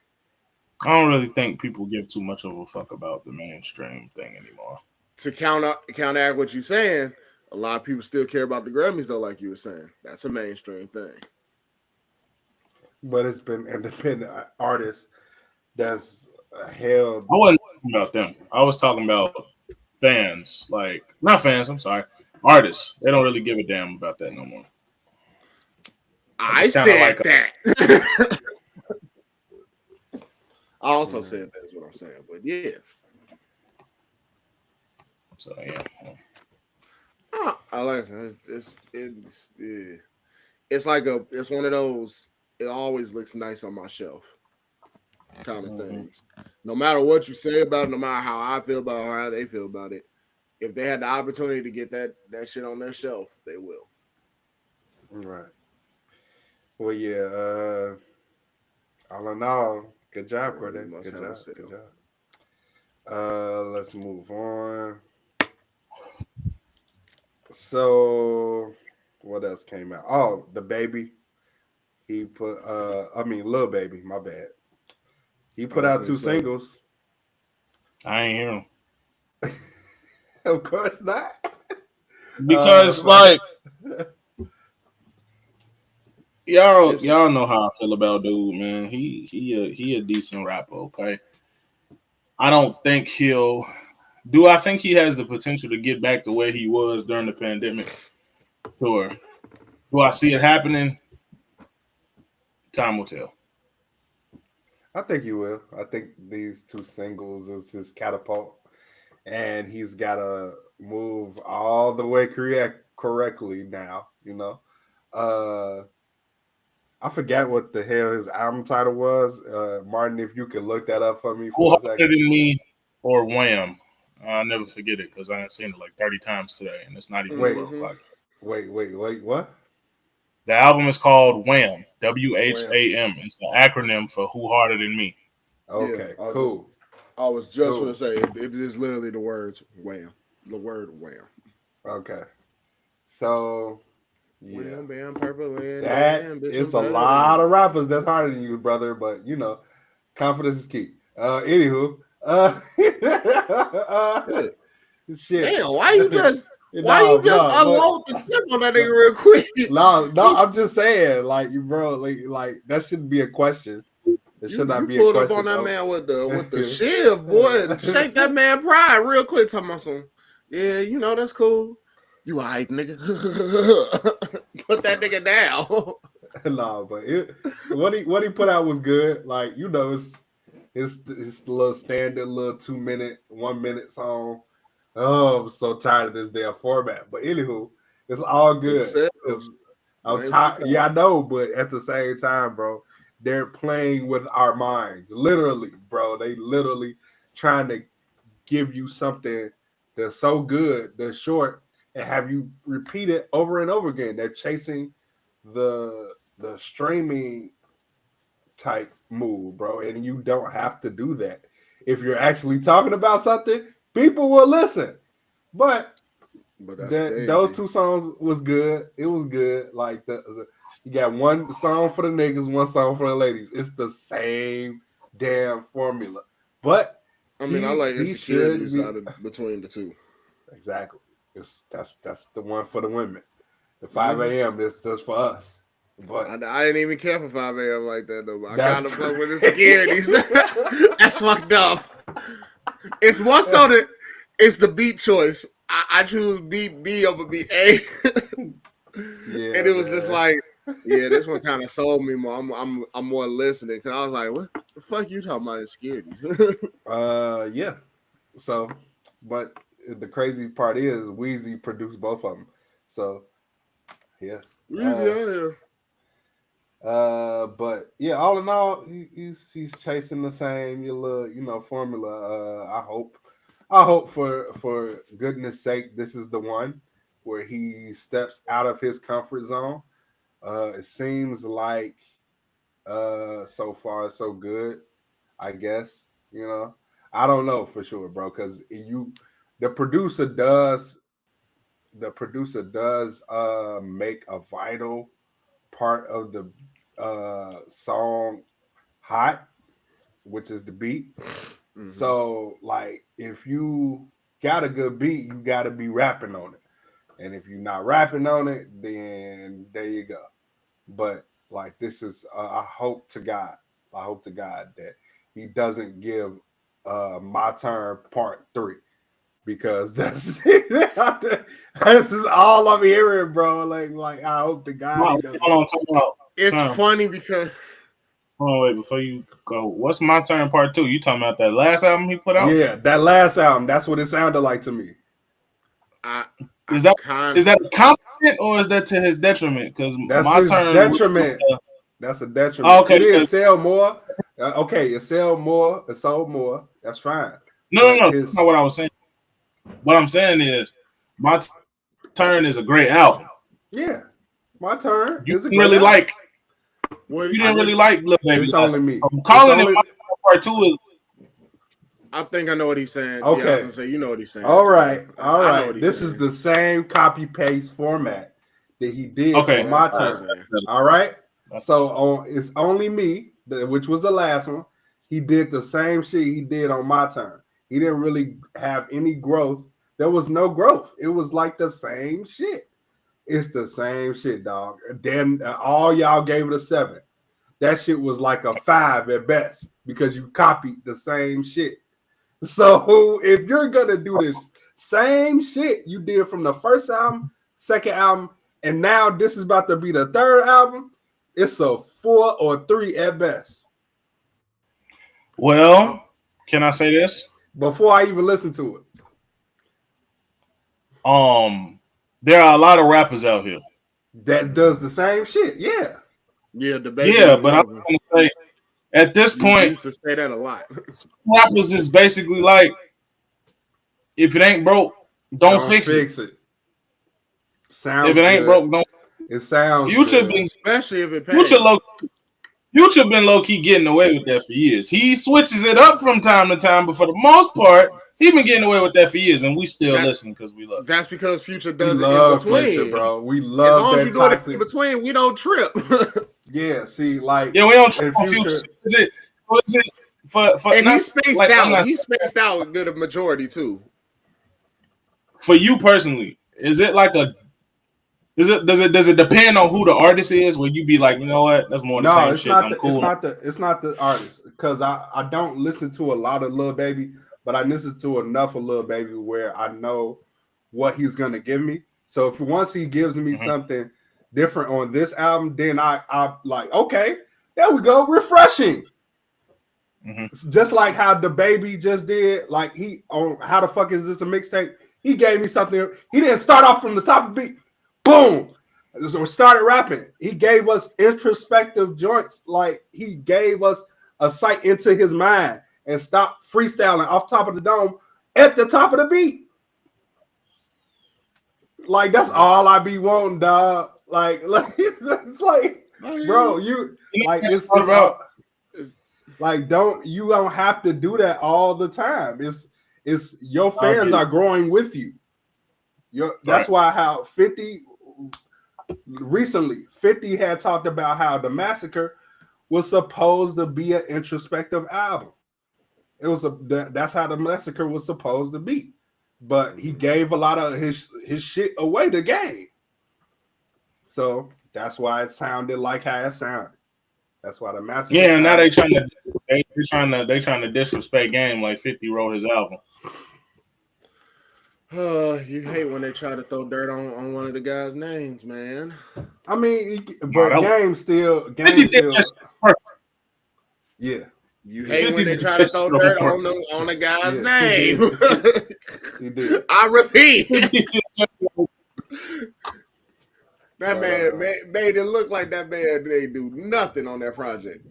I don't really think people give too much of a fuck about the mainstream thing anymore. To counteract what you're saying, a lot of people still care about the Grammys though, like you were saying. That's a mainstream thing. But it's been independent artists that's held. I wasn't talking about them. I was talking about fans. Like, not fans, I'm sorry. Artists. They don't really give a damn about that no more. I said like that. I also said that's what I'm saying, but yeah. So yeah. I like it. It's like it's one of those. It always looks nice on my shelf, kind of things. No matter what you say about it, no matter how I feel about it, or how they feel about it, if they had the opportunity to get that shit on their shelf, they will. Right. Well, yeah. All in all, good job, Cordae. Good job. Let's move on. So, what else came out? Oh, the baby. He put. Lil Baby. My bad. He put out 2 singles. I ain't hear him. Of course not. Because y'all know how I feel about dude, man. He a decent rapper, okay? I don't think I think he has the potential to get back to where he was during the pandemic? Sure. Do I see it happening? Time will tell. I think you will. I think these 2 singles is his catapult, and he's got to move all the way correctly now. You know, I forgot what the hell his album title was. Martin, if you could look that up for me for a second. Harder Than Me or Wham. I'll never forget it because I have seen it like 30 times today, and it's not even 12 o'clock. Wait, what? The album is called Wham. WHAM. It's an acronym for Who Harder Than Me. Okay, yeah, cool. I was just going to say, it is literally the words Wham. The word Wham. Okay. So, yeah. Wham, bam, purple, and that is a lot of rappers that's harder than you, brother, but, you know, confidence is key. Anywho. Shit. Damn, why you just unload the tip on that nigga real quick? No, I'm just saying, like, bro, like that shouldn't be a question. It should not be a question. You pulled up on that man with the shiv, boy, and shake that man pride real quick. Talking about some, yeah, you know that's cool. You alright, nigga? Put that nigga down. No, but what he put out was good. Like, you know, it's little standard little 1 minute song. Oh, I'm so tired of this damn format. But anywho, it's all good. I'm tired. Yeah, I know, but at the same time, bro, they're playing with our minds. Literally, bro. They literally trying to give you something that's so good, that's short, and have you repeat it over and over again. They're chasing the streaming type move, bro. And you don't have to do that. If you're actually talking about something, people will listen. But But that's those two songs was good. It was good. Like you got one song for the niggas, one song for the ladies. It's the same damn formula. But I mean, I like Insecurities out of between the two. Exactly. That's the one for the women. The 5 a.m. This for us. But I didn't even care for 5 a.m. like that though. I gotta fuck with Insecurities. That's fucked up. It's more so that it's the beat choice. I choose beat B over beat A. Yeah, and it was just like, yeah, this one kind of sold me more. I'm more listening because I was like, what the fuck you talking about? Insecurities? Yeah. So, but the crazy part is Weezy produced both of them. So, yeah. Weezy, but yeah, all in all, he's chasing the same little formula. I hope for goodness sake, this is the one where he steps out of his comfort zone. It seems like so far so good, I guess. I don't know for sure, bro, because the producer does make a vital part of the song hot, which is the beat. Mm-hmm. So like if you got a good beat, you got to be rapping on it, and if you're not rapping on it, then there you go. But like this is I hope to God that he doesn't give My Turn Part 3, because this is all I'm hearing, bro. Like I hope to God he doesn't. It's funny because wait, before you go, what's My Turn Part 2? You talking about that last album he put out? Yeah, that last album. That's what it sounded like to me. Is that a compliment or is that to his detriment? Because that's his detriment. That's a detriment. Oh, okay, it is sell more. Okay, it sold more. That's fine. No, that's not what I was saying. What I'm saying is, My Turn is a great album. Yeah, My Turn. You didn't really like. You didn't really like Lil Baby. It's only me. I'm calling it My Turn Part 2 is. I think I know what he's saying. Okay, yeah, I was gonna say you know what he's saying. All right. This is the same copy paste format that he did on My Turn. All right. So it's only me, which was the last one. He did the same shit he did on My Turn. He didn't really have any growth. There was no growth. It was like the same shit. It's the same shit, dog. Then all y'all gave it a 7. That shit was like a 5 at best because you copied the same shit. So if you're gonna do this same shit you did from the first album, second album, and now this is about to be the third album, it's a 4 or 3 at best. Well, can I say this? Before I even listen to it. There are a lot of rappers out here that does the same shit. Yeah. Yeah, the baby. Yeah, but I'm gonna say at this point, used to say that a lot. rappers is basically like, if it ain't broke, don't fix it. Sounds if it ain't good. broke, don't. It sounds Future good. been, especially if it pays. Future been low key getting away with that for years. He switches it up from time to time, but for the most part, he been getting away with that for years, and we still listen because we love. That's because Future does it in between, Future, bro. We love as long as that you do it in between. We don't trip. Yeah, see, like we don't trip on Future. Is it for and he spaced out. He spaced out to the majority too. For you personally, is it like a? Does it depend on who the artist is? Where you be like, you know what, that's more the same shit. I'm cool. It's not the artist, because I don't listen to a lot of Lil Baby, but I listen to enough of Lil Baby where I know what he's gonna give me. So if once he gives me something different on this album, then I like, okay, there we go, refreshing. Just like how the Baby just did, like he on How the Fuck Is This a Mixtape? He gave me something. He didn't start off from the top of the beat. Boom! So started rapping. He gave us introspective joints. Like he gave us a sight into his mind and stopped freestyling off top of the dome at the top of the beat. Like that's all I be wanting, dog. Like it's like, bro, you like it's like you don't have to do that all the time. It's your fans are growing with you. That's why how 50 recently 50 had talked about how the Massacre was supposed to be an introspective album. It was that's how the Massacre was supposed to be, but he gave a lot of his shit away to game. So that's why it sounded like how it sounded. That's why the Massacre. Yeah, and now they trying to disrespect game like 50 wrote his album. You hate when they try to throw dirt on one of the guys' names, man. I mean, but game still. Yeah. You hate when they try to throw dirt on the guy's name. He did. I repeat. That man made it look like that man didn't do nothing on that project.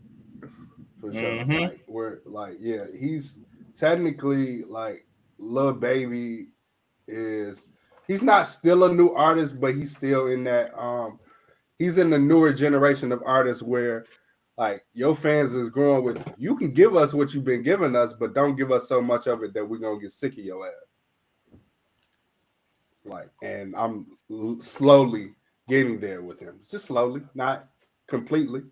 For sure. He's technically like Lil Baby he's not still a new artist, but he's still in that he's in the newer generation of artists where like your fans is growing with you can give us what you've been giving us, but don't give us so much of it that we're gonna get sick of your ass. Like, and I'm slowly getting there with him. Just slowly, not completely.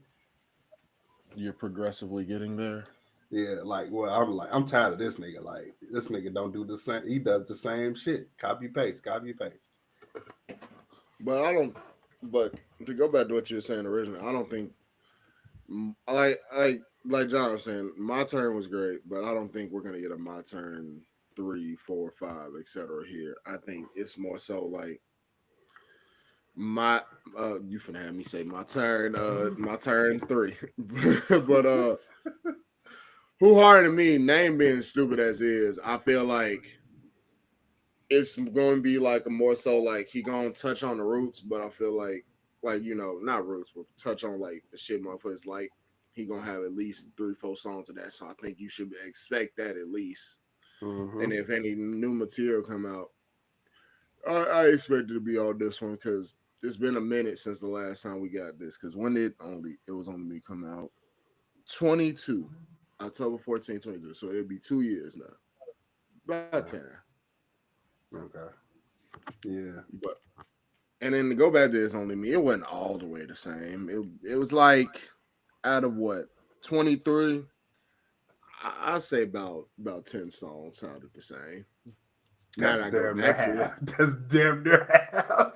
You're progressively getting there. Yeah, I'm tired of this nigga. Like, this nigga don't do the same. He does the same shit. Copy paste. But to go back to what you were saying originally, I don't think like John was saying, My Turn was great, but I don't think we're gonna get a My Turn 3, 4, 5, etc. here. I think it's more so like you finna have me say My Turn 3. But Who Harder Than Me, name being stupid as is, I feel like it's going to be like a more so like he going to touch on the roots, but I feel like not roots, but touch on like the shit motherfuckers like. He going to have at least 3-4 songs of that, so I think you should expect that at least. Mm-hmm. And if any new material come out, I expect it to be on this one because it's been a minute since the last time we got this. Because when it was only come out 22. October 14, 22. So it'll be 2 years now. About 10. Okay. Yeah. And then to go back to It's Only Me, it wasn't all the way the same. It was like out of what? 23? I'd say about 10 songs sounded the same. That's damn near half.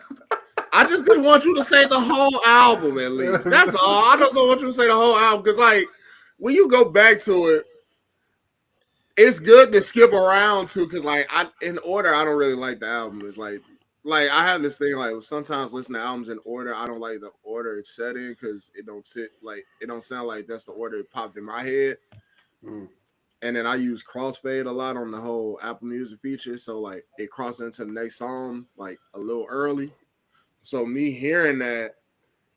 I just didn't want you to say the whole album at least. That's all. I just don't want you to say the whole album because like when you go back to it, it's good to skip around too. Because like in order, I don't really like the album. It's like I have this thing like sometimes listen to albums in order. I don't like the order it's set in because it don't sound like that's the order it popped in my head. Mm. And then I use crossfade a lot on the whole araabMUZIK feature, so like it crosses into the next song like a little early. So me hearing that.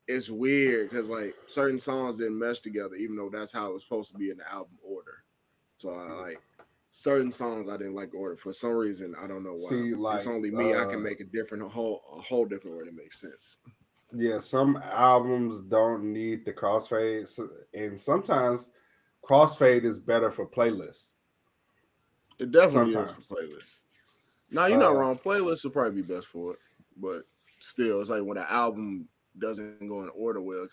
It's weird because like certain songs didn't mesh together, even though that's how it was supposed to be in the album order. So I like certain songs I didn't like the order for some reason. I don't know why. See, like, It's Only Me. I can make a whole different order that makes sense. Yeah, some albums don't need the crossfade, and sometimes crossfade is better for playlists. It definitely is for playlists. No, you're not wrong. Playlists would probably be best for it, but still, it's like when an album doesn't go in order well, it's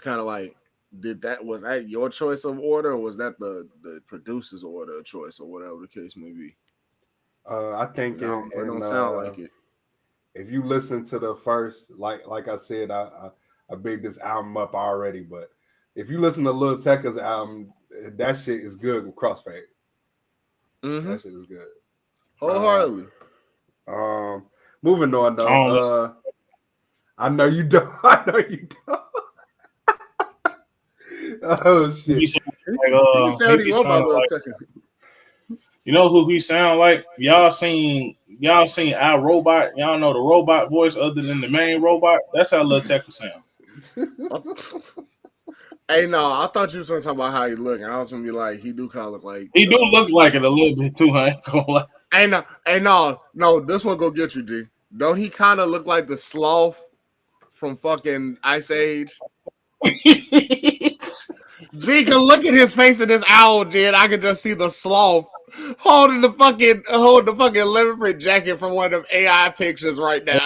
kind of like was that your choice of order or was that the producer's order of choice or whatever the case may be? I think it don't sound like it. If you listen to the first, like I said, I bigged this album up already, but if you listen to Lil Tecca's album, that shit is good with crossfade. Mm-hmm. That shit is good. Wholeheartedly. Moving on though. I know you don't. Oh shit! You know who he sound like? Y'all seen iRobot? Y'all know the robot voice other than the main robot? That's how Lil Tecca sound. Hey, no, I thought you was gonna talk about how he look. I was gonna be like, he do kind of look like he do looks like it a little bit too. I ain't gonna lie. Hey, no, this one go get you, D. Don't he kind of look like the sloth from fucking Ice Age? G can look at his face in this owl, G, and I can just see the sloth holding the fucking leather print jacket from one of them AI pictures right now.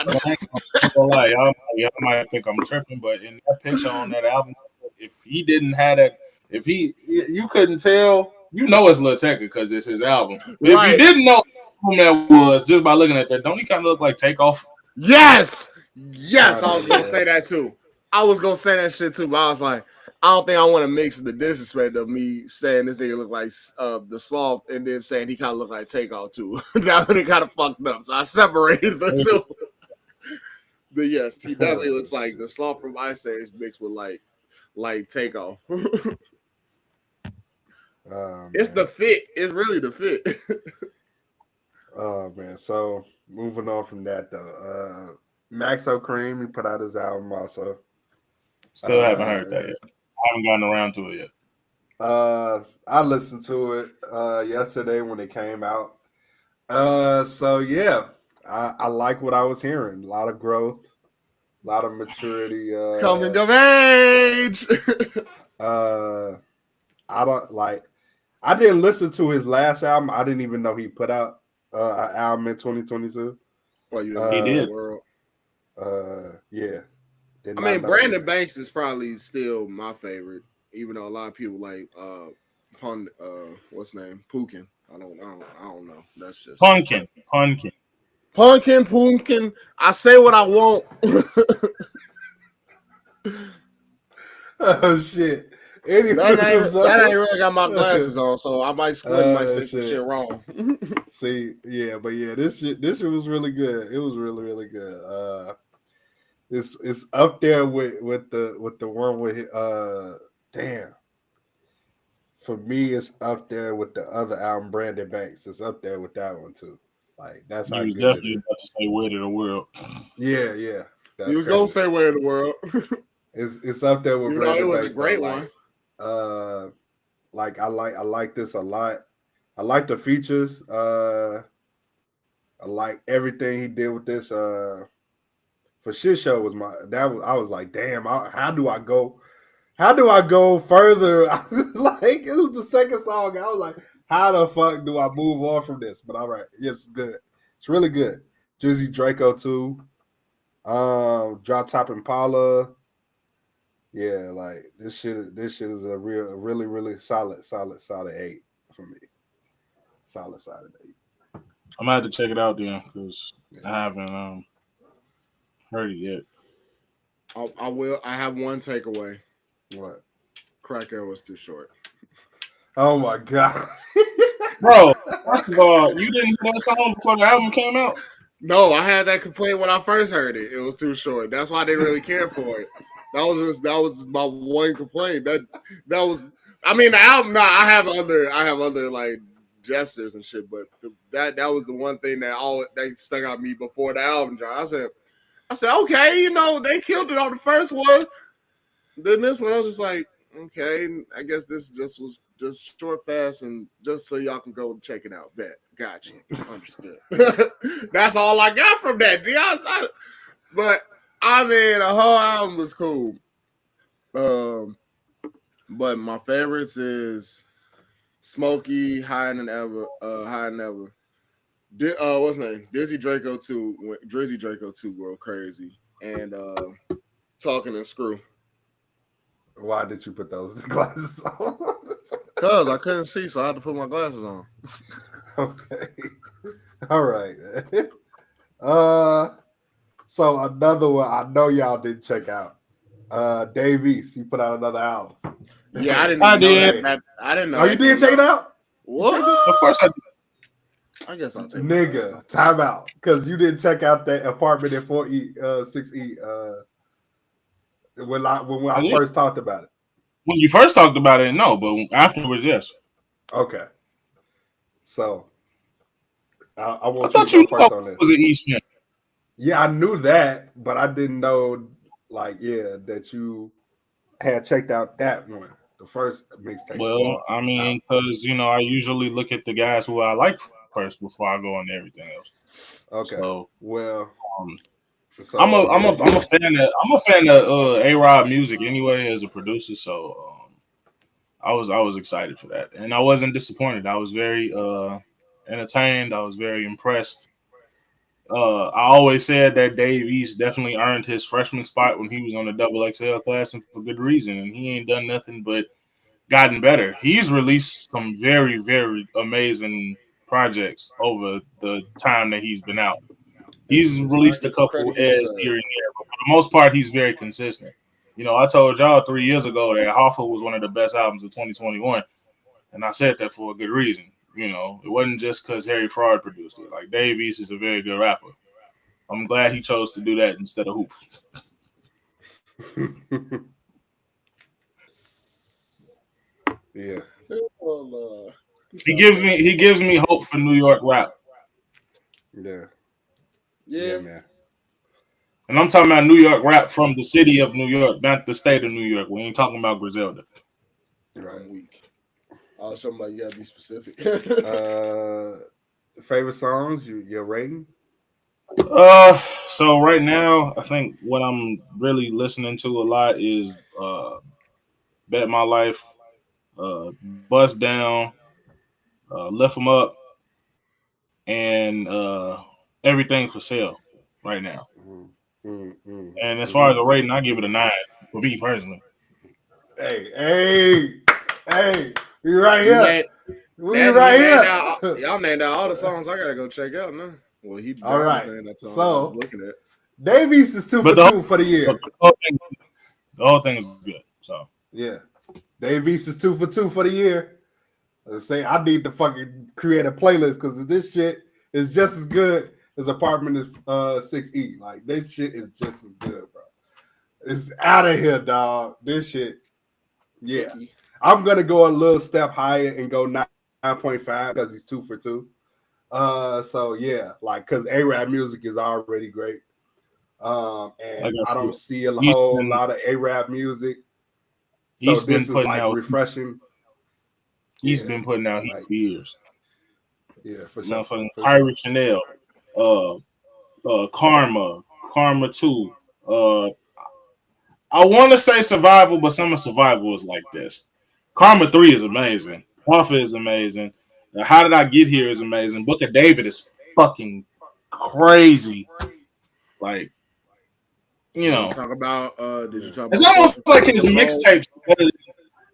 Y'all might think I'm tripping, but in that picture on that album, if he didn't have that, you couldn't tell, you know it's Lil Tecca because it's his album. But if you didn't know who that was just by looking at that, don't he kind of look like Takeoff? Yes, I was gonna say that too. I was gonna say that shit too, but I was like, I don't think I want to mix the disrespect of me saying this nigga look like the Sloth and then saying he kind of look like Takeoff too. That would have kind of fucked up, so I separated the two. But yes, he definitely looks like the Sloth from Ice Age mixed with like Takeoff. It's the fit. It's really the fit. Oh man. So moving on from that though, Maxo Kream, he put out his album also. Still haven't heard that yet. I haven't gotten around to it yet. I listened to it yesterday when it came out. So yeah, I like what I was hearing. A lot of growth, a lot of maturity. Coming of age. I didn't listen to his last album. I didn't even know he put out an album in 2022. Well, he did. Yeah. I mean, Brandon Banks is probably still my favorite, even though a lot of people like what's his name? Pumpkin. I don't know. That's just Pumpkin. I say what I want. Oh shit. Anyway, that ain't really got my glasses on, so I might squint my say some shit wrong. See, yeah, but yeah, this shit was really good. It was really, really good. It's up there with the one with damn. For me, it's up there with the other album, Brandon Banks. It's up there with that one too. Like that's how good definitely about to say "Where to the World." Yeah. He was gonna say "Where in the World." It's up there with Brandon it was Banks, a great one. Like I like this a lot. I like the features. I like everything he did with this. For Shit Show I was like, damn, how do I go further? Like it was the second song. I was like, how the fuck do I move on from this? But all right, it's good. It's really good. Drizzy Draco too. Drop Top Impala. Yeah, like this shit is a really, really solid 8 for me. Solid 8. I'm gonna have to check it out then because I haven't heard it yet. I will. I have one takeaway. What? Cracker was too short. Oh my god, bro! First of all, you didn't hear that song before the album came out. No, I had that complaint when I first heard it. It was too short. That's why I didn't really care for it. That was my one complaint. That was. I mean, the album. Nah, I have other like gestures and shit, but that was the one thing that stuck out me before the album dropped. I said, okay, they killed it on the first one. Then this one, I was just like, okay, I guess this just was just short, fast, and just so y'all can go check it out. Bet, got you, understood. That's all I got from that. But I mean, the whole album was cool. But my favorites is Smokey, Higher Than Ever. What's his name? Drizzy Draco 2 go crazy, and Talking and Screw. Why did you put those glasses on? Because I couldn't see, so I had to put my glasses on. Okay. All right. So another one I know y'all didn't check out. Dave East, he put out another album. Yeah, I didn't. I did. I didn't know. Oh, you did check it out? What? Of course I did. I guess I'll take it. Nigga, time out. Because you didn't check out that apartment at 4E, 6E when I first talked about it. When you first talked about it, no, but afterwards, yes. Okay. So I want thought you you to go first on this. Was it East End? Yeah, I knew that, but I didn't know that you had checked out that one. The first mixtape. Well, I mean, because I usually look at the guys who I like first before I go into everything else. Okay. So, well, so I'm a fan of araabMUZIK anyway as a producer. So I was excited for that, and I wasn't disappointed. I was very entertained. I was very impressed. I always said that Dave East definitely earned his freshman spot when he was on the double XL class, and for good reason. And he ain't done nothing but gotten better. He's released some very, very amazing projects over the time that he's been out. He's released a couple ads here and there, but for the most part, he's very consistent. You know, I told y'all 3 years ago that Hoffa was one of the best albums of 2021, and I said that for a good reason. You know, it wasn't just because Harry Fraud produced it. Like, Dave East is a very good rapper. I'm glad he chose to do that instead of Hoop. Yeah. He gives me hope for New York rap. Yeah, man. And I'm talking about New York rap from the city of New York, not the state of New York. We ain't talking about Griselda. Right. I'm weak. Somebody you gotta be specific. Favorite songs, your rating? So right now, I think what I'm really listening to a lot is Bet My Life, Bust Down, Lift 'Em Up, and Everything for Sale right now. And as far as the rating, I give it a 9 for me personally. Hey, we right here. Y'all named out all the songs I gotta go check out now. Well, he all right. That song so I'm looking at. Davies is 2 for 2 for the year. The whole thing is good. So yeah, Davies is 2 for 2 for the year. Let's say I need to fucking create a playlist because this shit is just as good as Apartment 6E. Like, this shit is just as good, bro. It's out of here, dog. This shit. Yeah. I'm going to go a little step higher and go 9.5 because he's 2 for 2. So, yeah, like, because araabMUZIK is already great. And I don't see a whole lot of araabMUZIK. So this is like refreshing. He's been putting out heat for years. Yeah, for sure. Motherfucking Kyrie Chanel, Karma 2. I want to say Survival, but some of Survival is like this. Karma 3 is amazing. Alpha is amazing. How Did I Get Here is amazing. Book of David is fucking crazy. Like, you know. Talk about, did you talk about? It's almost like his mixtapes.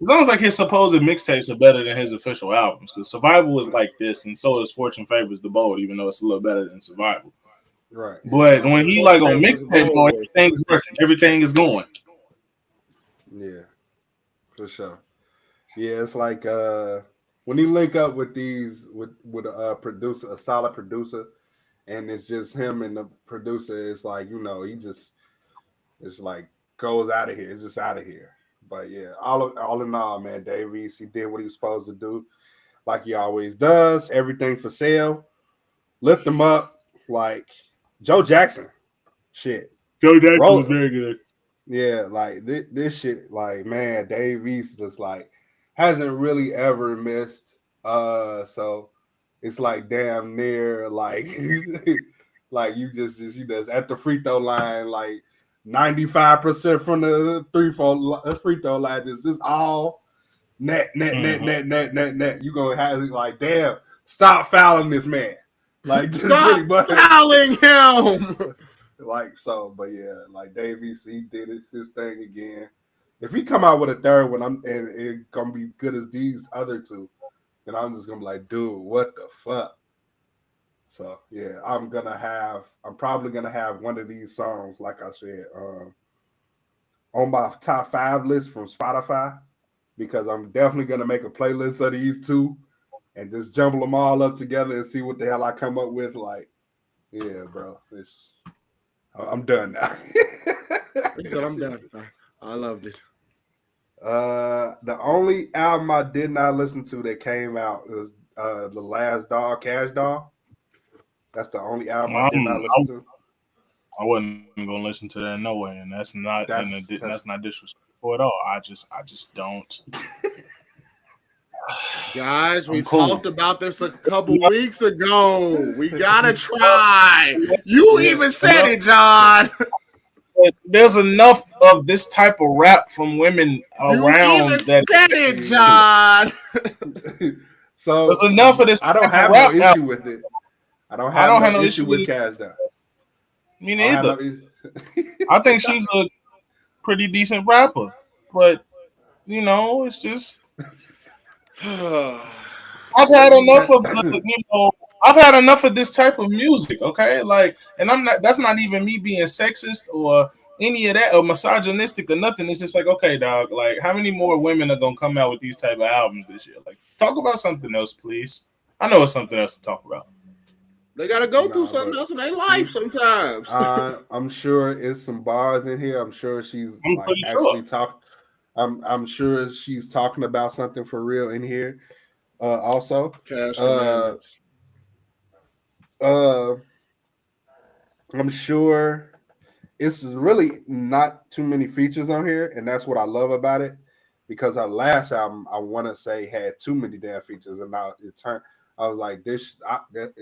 It's almost like his supposed mixtapes are better than his official albums. Because Survival is like this, and so is Fortune Favors the Bold, even though it's a little better than Survival. Right. But when he like on mixtape, everything is working. Everything is going. Yeah, for sure. Yeah, it's like when you link up with with a producer, a solid producer, and it's just him and the producer. It's like, you know, it's like goes out of here. It's just out of here. But yeah, all in all, man, Davies, he did what he was supposed to do, like he always does. Everything for Sale, lift him up, like Joe Jackson. Shit, Joe Jackson was very good. Yeah, like this shit, like, man, Davies just like hasn't really ever missed. So it's like damn near like like you just at the free throw line, like 95% from the free throw line. This is all net. You gonna have it like, damn, stop fouling this man. Like, stop fouling him. Like, so, but yeah, like Davies, he did his thing again. If he come out with a third one, and it's gonna be good as these other two, then I'm just gonna be like, dude, what the fuck? So yeah, I'm probably gonna have one of these songs, like I said, on my top 5 list from Spotify, because I'm definitely gonna make a playlist of these two and just jumble them all up together and see what the hell I come up with. Like, yeah, bro, I'm done now. He said I'm done. I loved it. The only album I did not listen to that came out was The Last Dog, Cash Dog. That's the only album I did not listen to. I wasn't gonna listen to that no way, and that's not disrespectful at all. I just don't. Guys, we talked about this a couple weeks ago. We gotta try. You even said it, John. There's enough of this type of rap from women around. You even said it, John. So there's enough of this. I don't have rap no album. issue with it. I don't have no issue with Cash Doll. Me neither. I think she's a pretty decent rapper, but you know, it's just I've had enough of I've had enough of this type of music. Okay, like, and I'm not. That's not even me being sexist or any of that or misogynistic or nothing. It's just like, okay, dog. Like, how many more women are gonna come out with these type of albums this year? Like, talk about something else, please. I know it's something else to talk about. They gotta go through something else in their life sometimes. I'm sure it's some bars in here. I'm sure she's actually talking. I'm sure she's talking about something for real in here. Also, Cash Commandments. I'm sure it's really not too many features on here, and that's what I love about it. Because our last album, I want to say, had too many damn features, and now it turned. I was like, this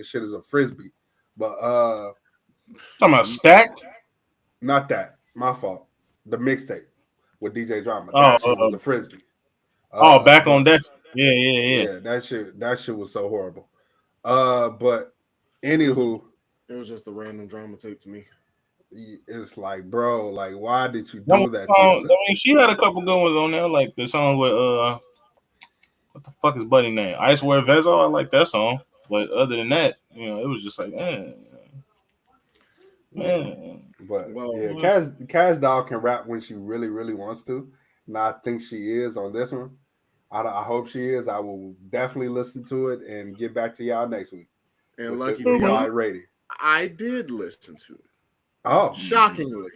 shit is a frisbee. But talking about Stacked? Not that. My fault. The mixtape with DJ Drama. Oh, that shit was a frisbee. Back on that. Yeah. That shit was so horrible. But anywho, it was just a random drama tape to me. It's like, bro, like, why did you do that? I mean, she had a couple good ones on there, like the song with what the fuck is Buddy name? I Swear Vezo. I like that song, but other than that, you know, it was just like, man. But yeah, Cash Doll can rap when she really, really wants to, and I think she is on this one. I hope she is. I will definitely listen to it and get back to y'all next week. And lucky for y'all, rating. I did listen to it. Oh, shockingly.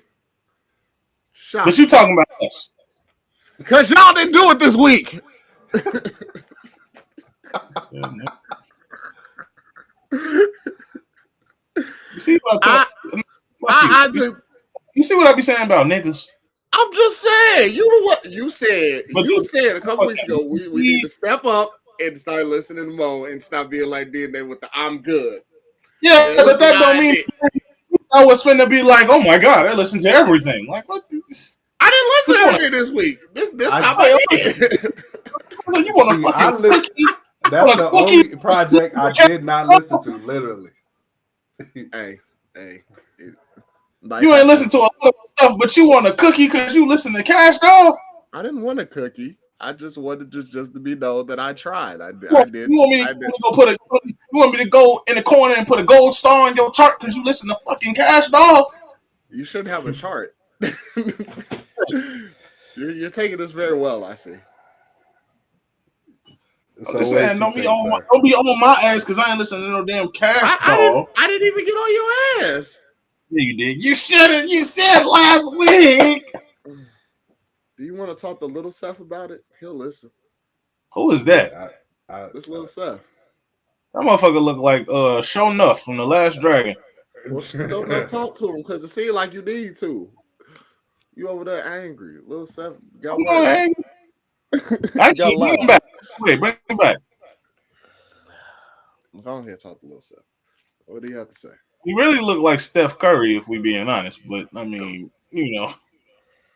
But you talking about us? Because y'all didn't do it this week. You see what you see what I be saying about niggas? I'm just saying. You know what you said. You said a couple weeks ago we need to step up and start listening to Mo and stop being like DNA with the I'm good. Yeah, but that don't mean I was finna be like, oh my god, I listen to everything. Like, what? I didn't listen to everything this week. This time I did. You want to fucking cookie? That's the only project I did not listen to, literally. Hey. You ain't listen to a lot of stuff, but you want a cookie because you listen to Cash Doll? I didn't want a cookie. I just wanted just to be known that I tried. I did. You want me to go in the corner and put a gold star on your chart because you listen to fucking Cash Doll? You shouldn't have a chart. You're taking this very well, I see. So I'm saying, don't be on my ass because I ain't listening to no damn Cash Doll. I didn't even get on your ass. Yeah, you did. You shouldn't. You said last week. Do you want to talk to Little Seth about it? He'll listen. Who is that? This Little Seth. That motherfucker look like Show Nuff from The Last Dragon. Well, don't talk to him because it seems like you need to. You over there angry. Little Seth got angry. Actually, bring him back. Wait, bring him back. Go ahead and talk to Little Seth. What do you have to say? He really looked like Steph Curry, if we being honest. But I mean, you know,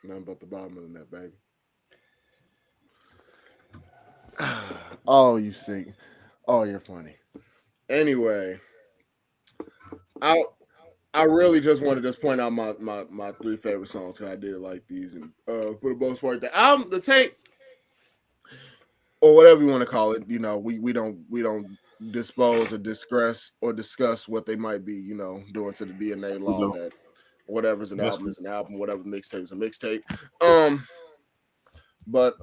nothing but the bottom of the net, baby. Oh, you see. Oh, you're funny. Anyway, I really just want to just point out my three favorite songs because I did like these, and for the most part, the album, the tape, or whatever you want to call it, you know, we don't dispose or discuss what they might be, you know, doing to the DNA law that whatever's an album is an album, whatever mixtape is a mixtape. But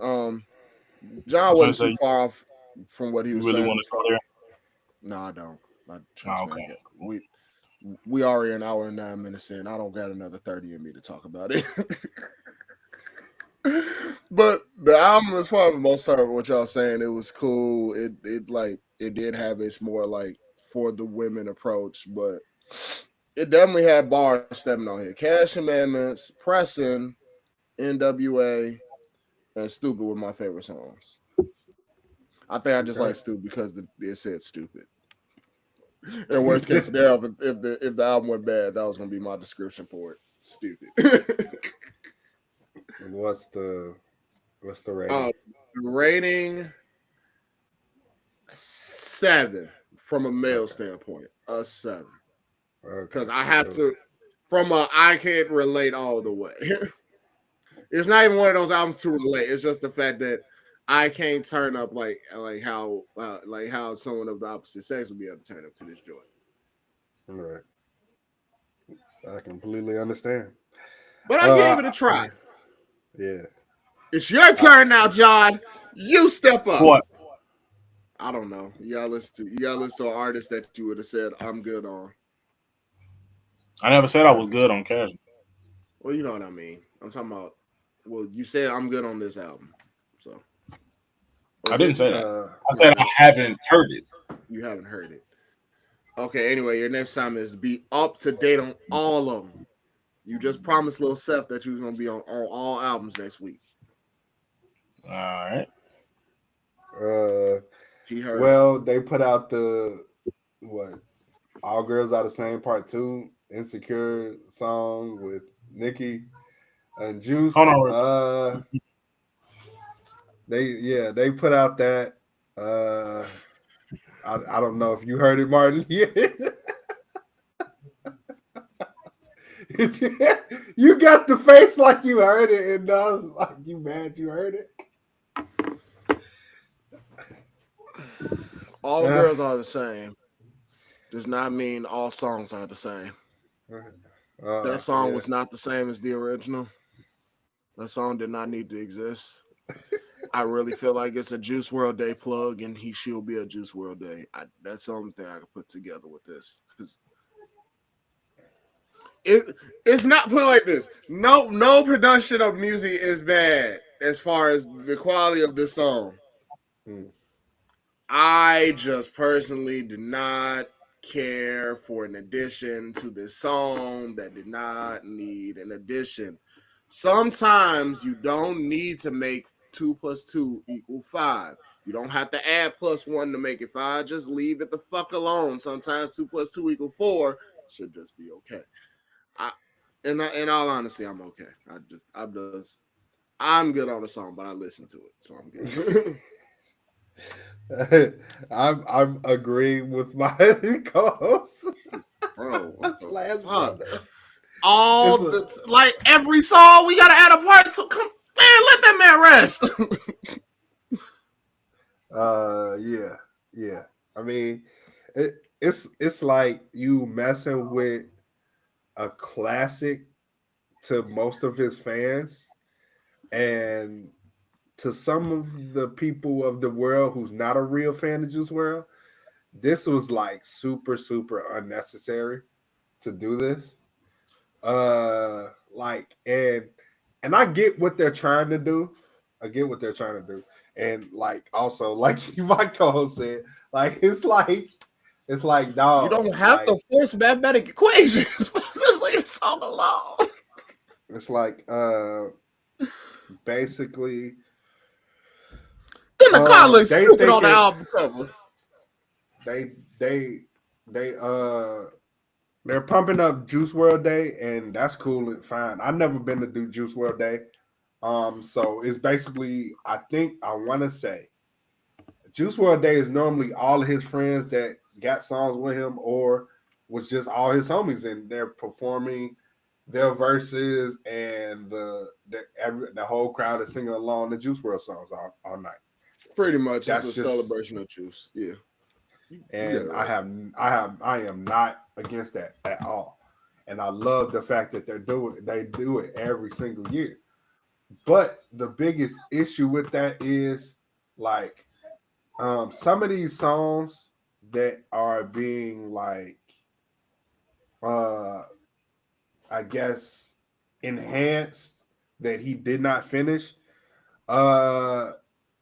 John wasn't too far off from what he was saying. You really want to go there? No, I don't. Okay. We already an hour and 9 minutes in. I don't got another 30 in me to talk about it. But the album, as far as most of what y'all saying, it was cool. It did have its more like for the women approach, but it definitely had bars stepping on here. Cash Commandments, Pressin', NWA, and Stupid were my favorite songs. I think I just like Stupid because it said stupid. In worst case scenario, if the album went bad, that was gonna be my description for it. Stupid. What's the rating? The rating. 7 from a male standpoint. A 7. Because I have to, I can't relate all the way. It's not even one of those albums to relate. It's just the fact that I can't turn up like how someone of the opposite sex would be able to turn up to this joint. Right. I completely understand. But I gave it a try. Yeah. It's your turn now, John. You step up. What? I don't know. You gotta listen to an artist that you would have said I'm good on. I never said I was good on Casual. Well, you know what I mean. I'm talking about. Well, you said I'm good on this album, so. I didn't say that. I said I haven't heard it. You haven't heard it. Okay. Anyway, your next time is be up to date on all of them. You just promised Lil Seth that you was gonna be on all albums next week. All right. He heard. Well, they put out the All Girls Are the Same Part 2 Insecure song with Nicki and Juice. Hold on. They put out that. I don't know if you heard it, Martin. You got the face like you heard it, and like you mad you heard it. All girls are the same. Does not mean all songs are the same. That song was not the same as the original. That song did not need to exist. I really feel like it's a Juice WRLD Day plug, and she'll be a Juice WRLD Day. That's the only thing I can put together with this. Because it's not put like this. No production of music is bad as far as the quality of this song. I just personally did not care for an addition to this song that did not need an addition. Sometimes you don't need to make 2 + 2 = 5. You don't have to add +1 to make it 5. Just leave it the fuck alone. Sometimes 2 + 2 = 4 should just be okay. In all honesty, I'm okay. I'm good on the song, but I listen to it, so I'm good. I'm agreeing with my co-host. Bro, last brother. Like every song, we gotta add a part 2. Come, man, let that man rest. Yeah. I mean, it's like you messing with a classic to most of his fans, and to some of the people of the world who's not a real fan of Juice WRLD, this was like super, super unnecessary to do this. And I get what they're trying to do. And like also, like my co-host said, like it's like dog. You don't have to force mathematic equations. Just leave the song alone. It's like basically. Then the car looks stupid on the album cover. They're pumping up Juice WRLD Day, and that's cool and fine. I've never been to do Juice WRLD Day. So it's basically, I want to say Juice WRLD Day is normally all of his friends that got songs with him, or was just all his homies, and they're performing their verses, and the whole crowd is singing along the Juice WRLD songs all night. Pretty much, that's a celebration of Juice. Yeah, and I am not against that at all, and I love the fact that they do it every single year. But the biggest issue with that is like some of these songs that are being like I guess enhanced that he did not finish.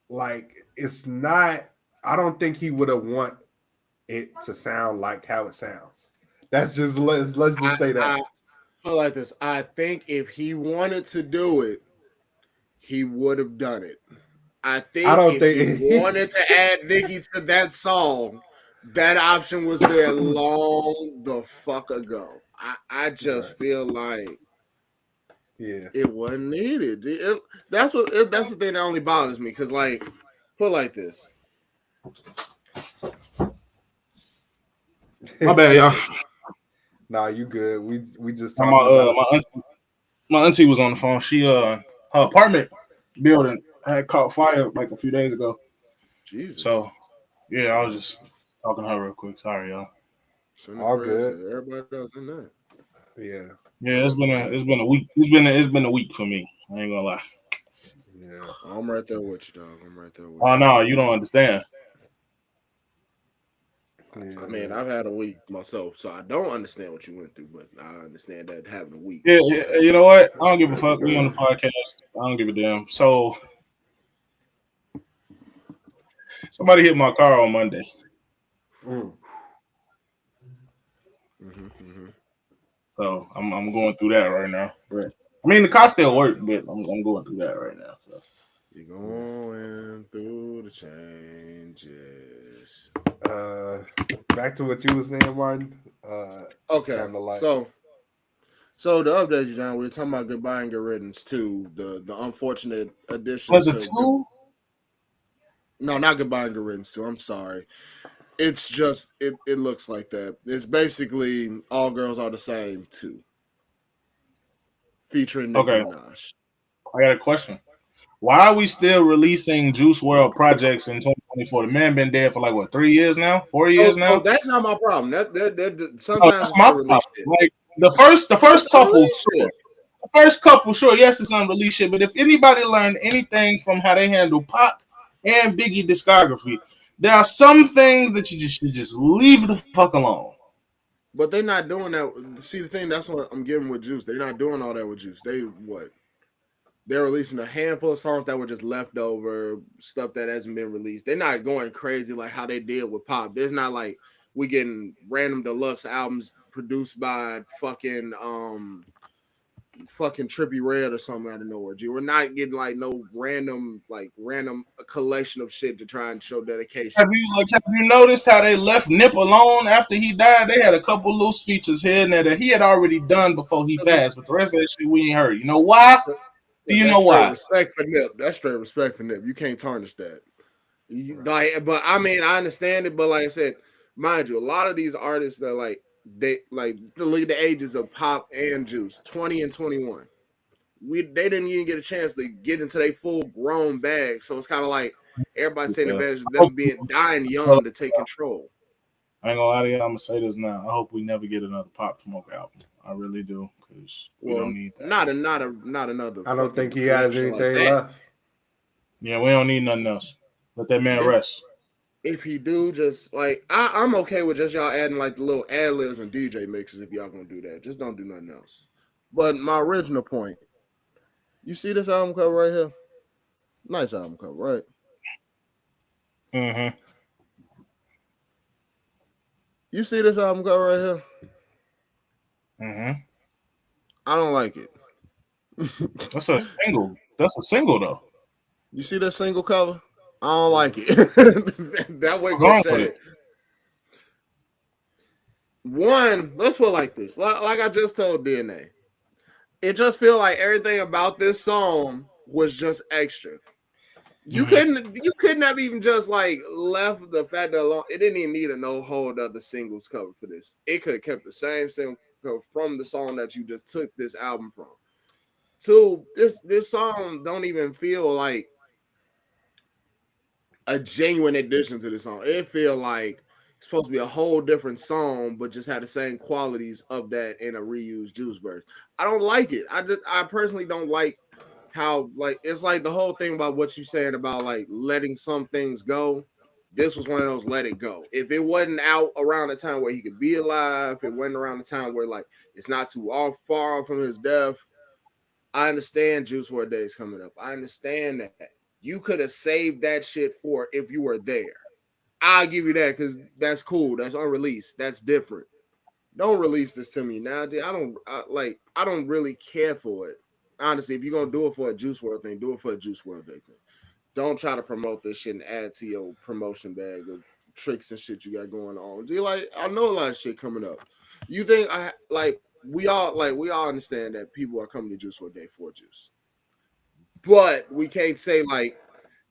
Like it's not. I don't think he would have want it to sound like how it sounds. That's just let's just say that. I like this. I think if he wanted to do it, he would have done it. If he wanted to add Nicki to that song, that option was there long the fuck ago. I just feel like it wasn't needed. That's the thing that only bothers me, because like put like this. My bad, y'all. Nah, you good. We just My talking about. my auntie was on the phone. She her apartment building had caught fire like a few days ago. Jesus. So yeah, I was just talking to her real quick. Sorry, y'all. Sending All prayers good. to everybody else in that. Yeah. Yeah, it's been a week. It's been a week for me. I ain't gonna lie. Yeah. I'm right there with you, dog. I'm right there with Oh you. no, you don't understand. Yeah, I mean, I've had a week myself, so I don't understand what you went through, but I understand that having a week. Yeah, you know what? I don't give a fuck. We on the podcast. I don't give a damn. So somebody hit my car on Monday. Mm. So I'm going through that right now. But I mean, the car still works, but I'm going through that right now. So. You're going through the changes. Back to what you were saying, Martin. Okay, kind of like so to update you, John, we were talking about Goodbye and Get Riddance to the unfortunate addition Was it to two? No, not Goodbye and Get Riddance 2. I'm sorry. It's just it looks like that. It's basically All Girls Are the Same 2. Featuring Nicki Okay, Minaj. I got a question. Why are we still releasing Juice World projects in 2024? The man been dead for like what 3 years now, 4 years So now. that's not my problem. That No, sometimes that's it's my unreleased problem. shit. Like the first It's couple, unreleased sure. shit. The first couple, sure, yes, it's unreleased shit. But if anybody learned anything from how they handle Pac and Biggie discography, there are some things that you should just leave the fuck alone. But they're not doing that. See the thing, that's what I'm giving with Juice. They're not doing all that with Juice. They're releasing a handful of songs that were just leftover stuff that hasn't been released. They're not going crazy like how they did with Pop. There's not like we getting random deluxe albums produced by fucking Trippy Red or something out of nowhere. G. We're not getting like no random collection of shit to try and show dedication. Have you noticed how they left Nip alone after he died? They had a couple loose features here and there that he had already done before he passed, but the rest of that shit we ain't heard. You know why? Do you That's know straight why? respect for Nip. That's straight respect for Nip. You can't tarnish that. But I mean, I understand it. But like I said, mind you, a lot of these artists that look at the ages of Pop and Juice, 20 and 21. They didn't even get a chance to get into their full grown bag. So it's kind of like everybody taking advantage of them being dying young to take control. I ain't gonna lie to you. I'm gonna say this now. I hope we never get another Pop Smoke album. I really do, because we don't need that. Not another. I don't think he has anything left. Yeah, we don't need nothing else. Let that man rest. If he do, just like I'm okay with just y'all adding like the little ad libs and DJ mixes if y'all gonna do that. Just don't do nothing else. But my original point, you see this album cover right here? Nice album cover, right? Mm-hmm. You see this album cover right here? Mm-hmm. I don't like it. That's a single. That's a single though. You see that single cover? I don't like it. That wakes What's up wrong with sad. One, let's put it like this. Like I just told DNA. It just feel like everything about this song was just extra. You couldn't have even just like left the fact that alone. It didn't even need a no hold other singles cover for this. It could have kept the same single cover from the song that you just took this album from. So this song don't even feel like a genuine addition to the song. It feel like it's supposed to be a whole different song, but just had the same qualities of that in a reused Juice verse. I don't like it. I personally don't like how like it's like the whole thing about what you saying about like letting some things go. This was one of those let it go. If it wasn't out around the time where he could be alive, it wasn't around the time where like it's not too far from his death. I understand Juice WRLD Days coming up. I understand that. You could have saved that shit for if you were there. I'll give you that because that's cool. That's unreleased. That's different. Don't release this to me now. I don't really care for it. Honestly, if you're gonna do it for a Juice WRLD thing, do it for a Juice WRLD Day thing. Don't try to promote this shit and add to your promotion bag of tricks and shit you got going on. I know a lot of shit coming up. You think we all understand that people are coming to Juice WRLD Day for Juice. But we can't say like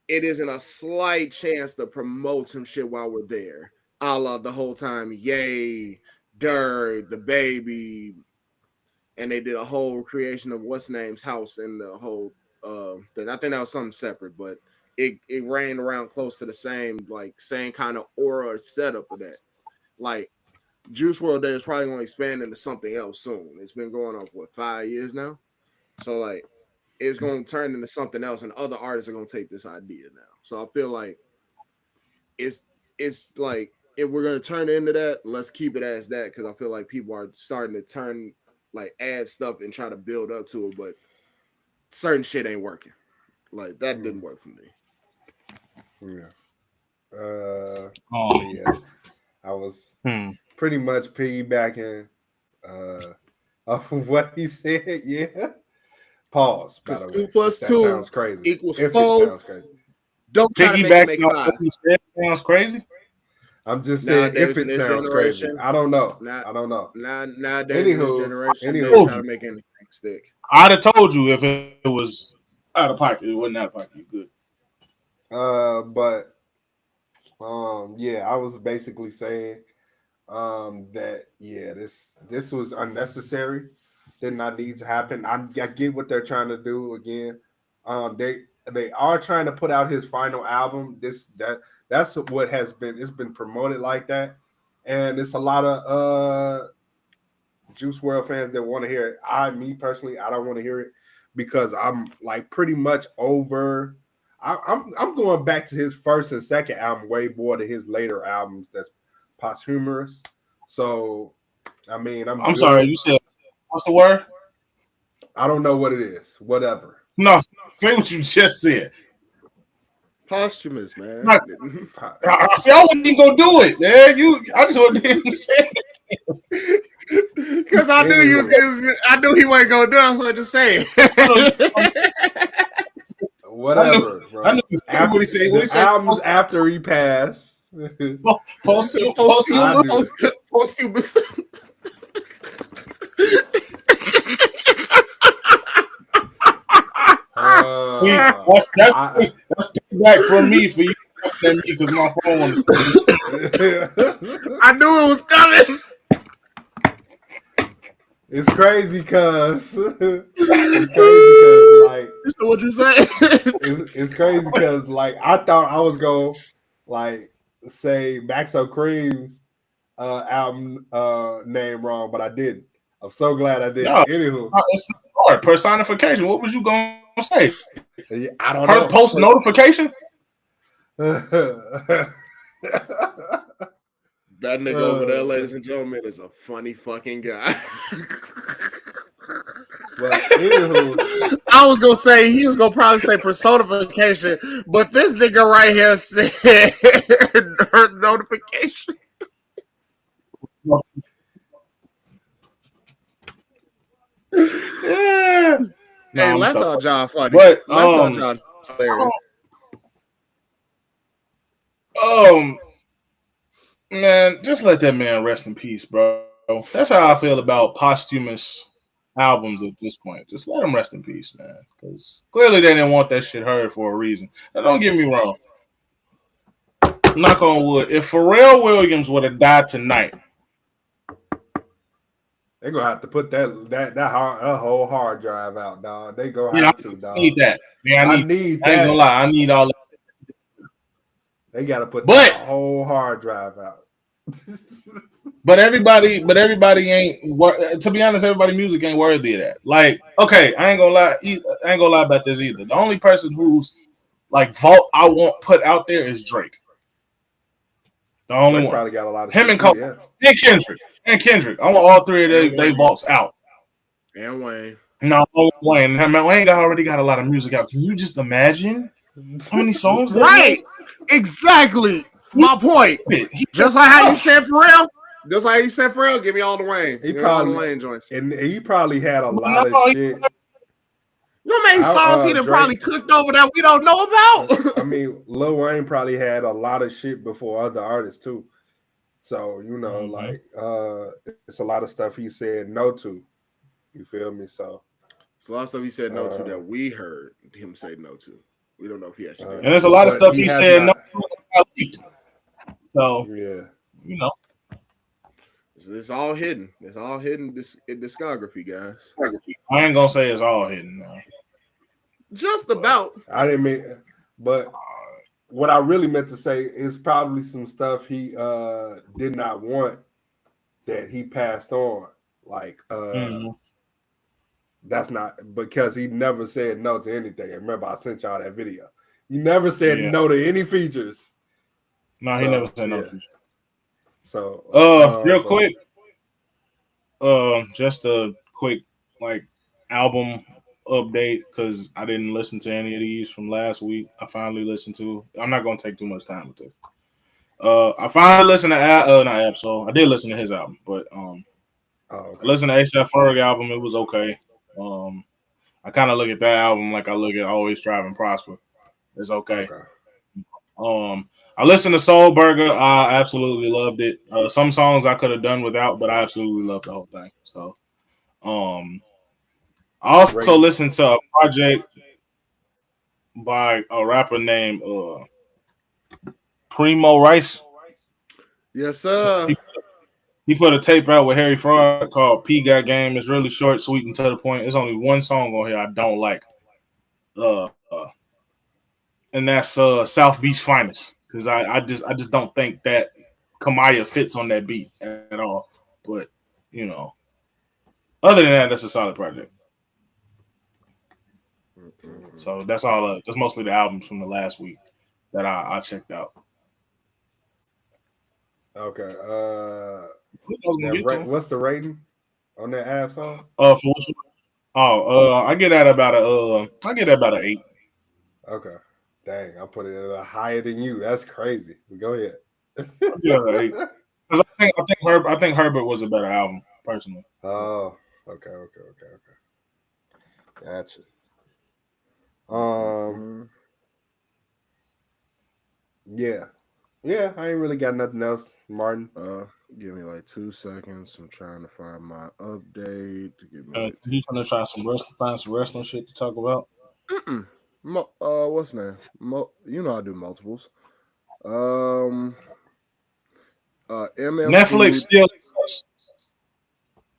it isn't a slight chance to promote some shit while we're there. a la the whole time, Yay, Dirt, The Baby, and they did a whole creation of what's name's house and the whole thing. I think that was something separate, but it ran around close to the same kind of aura setup of that. Like Juice WRLD Day is probably going to expand into something else soon. It's been going on for 5 years now, so like it's going to turn into something else, and other artists are going to take this idea now. So I feel like it's like if we're going to turn it into that, let's keep it as that, because I feel like people are starting to add stuff and try to build up to it, but certain shit ain't working. Like that didn't work for me. Yeah. Yeah. I was pretty much piggybacking off of what he said. Yeah. Pause. Because 2 + 2 sounds crazy. Equals if 4. It sounds crazy. Don't try to make 5. He said sounds crazy. I'm just saying if it sounds crazy. I don't know. I don't know. Nowadays, in this generation, they try to make anything stick. I'd have told you if it was out of pocket. It wasn't out of pocket. Good. But yeah, I was basically saying that this was unnecessary. Did not need to happen. I get what they're trying to do again. They are trying to put out his final album. That's what has been. It's been promoted like that, and it's a lot of Juice WRLD fans that want to hear it. Me personally, I don't want to hear it because I'm like pretty much over. I'm going back to his first and second album way more than his later albums that's posthumous. So, I mean, I'm sorry. You said what's the word? I don't know what it is. Whatever. No, say what you just said. Posthumous, man. Right. See, I wasn't even gonna do it, man. I just wanted him to say it. Because I knew he wasn't gonna do it. I was just saying. Whatever, bro. I knew what he said. What he said? Albums after he passed. Posthumous. That's back from me for you because my phone. I knew it was coming. It's crazy because like so what you say? It's crazy because like I thought I was gonna like say Maxo Kream's album name wrong, but I didn't. I'm so glad I did. No, Anywho, it's hard. Personification. What was you gonna say? I don't know. Post notification. That nigga over there, ladies and gentlemen, is a funny fucking guy. But anywho, I was gonna say he was gonna probably say personification, but this nigga right here said notification. Yeah. Hey, let's all John funny. But let's all John hilarious. Man, just let that man rest in peace, bro. That's how I feel about posthumous albums at this point. Just let him rest in peace, man. Because clearly they didn't want that shit heard for a reason. Now, don't get me wrong. Knock on wood. If Pharrell Williams would have died tonight, they're gonna have to put that whole hard drive out, dog. They gonna have to, dog. I need that. Yeah, I need that. I ain't gonna lie. I need all that. They gotta put that whole hard drive out. But everybody ain't. To be honest, everybody music ain't worthy of that. Like, okay, I ain't gonna lie about this either. The only person who's like vault I won't put out there is Drake. The only one. Probably got a lot of him and Cole and Kendrick. I want all three of they vaults out. And Wayne. No, Wayne. Wayne already got a lot of music out. Can you just imagine how many songs? Right. Exactly. My point. Just like how you said Pharrell. Just like you said Pharrell, give me all the Wayne. He probably all the Wayne joints. And he probably had a lot of shit. You know many songs he done probably cooked over that we don't know about. I mean, Lil Wayne probably had a lot of shit before other artists too. So, you know, like it's a lot of stuff he said no to. You feel me? So it's a lot of stuff he said no to that we heard him say no to. We don't know if he actually did. And there's a lot of stuff he said no to. So yeah. you know. It's all hidden. It's all hidden discography, guys. I ain't gonna say it's all hidden now. Just about. I didn't mean, but what I really meant to say is probably some stuff he did not want that he passed on. Like that's not because he never said no to anything. Remember, I sent y'all that video. He never said no to any features. No, he never said no to features. So real quick, just a quick like album update because I didn't listen to any of these from last week. I finally listened to. I'm not gonna take too much time with this. I finally listened to not Absol. I did listen to his album, but okay. I listened to A$AP Ferg album. It was okay. I kind of look at that album like I look at Always Strive and Prosper. It's okay. I listened to Soul Burger. I absolutely loved it. Some songs I could have done without, but I absolutely loved the whole thing. So, I also listened to a project by a rapper named Primo Rice. Yes, sir. He put a tape out with Harry Fraud called P Got Game. It's really short, sweet, and to the point. There's only one song on here I don't like. And that's South Beach Finest. Because I just don't think that Kamaya fits on that beat at all. But, you know, other than that, that's a solid project. So that's all. That's mostly the albums from the last week that I checked out. Okay. What's the rating on that app song? For which one? I get that about an 8. Okay. Dang, I put it a little higher than you. That's crazy. Go ahead. Yeah, 8. Because I think Herbert was a better album, personally. Oh, okay. Gotcha. Yeah. I ain't really got nothing else, Martin. Give me like 2 seconds. I'm trying to find my update to give me. You trying to try find some wrestling shit to talk about? What's the name? You know I do multiples. Netflix still sucks.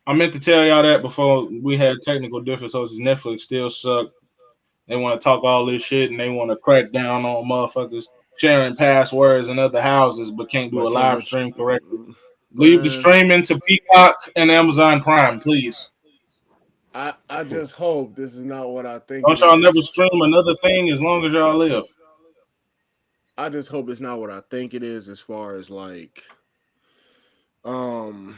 I meant to tell y'all that before we had technical difficulties. Netflix still suck. They want to talk all this shit and they want to crack down on motherfuckers sharing passwords in other houses but can't do a live stream correctly. Leave the streaming to Peacock and Amazon Prime, please. I just hope this is not what I think. Don't y'all never stream another thing as long as y'all live. I just hope it's not what I think it is as far as like when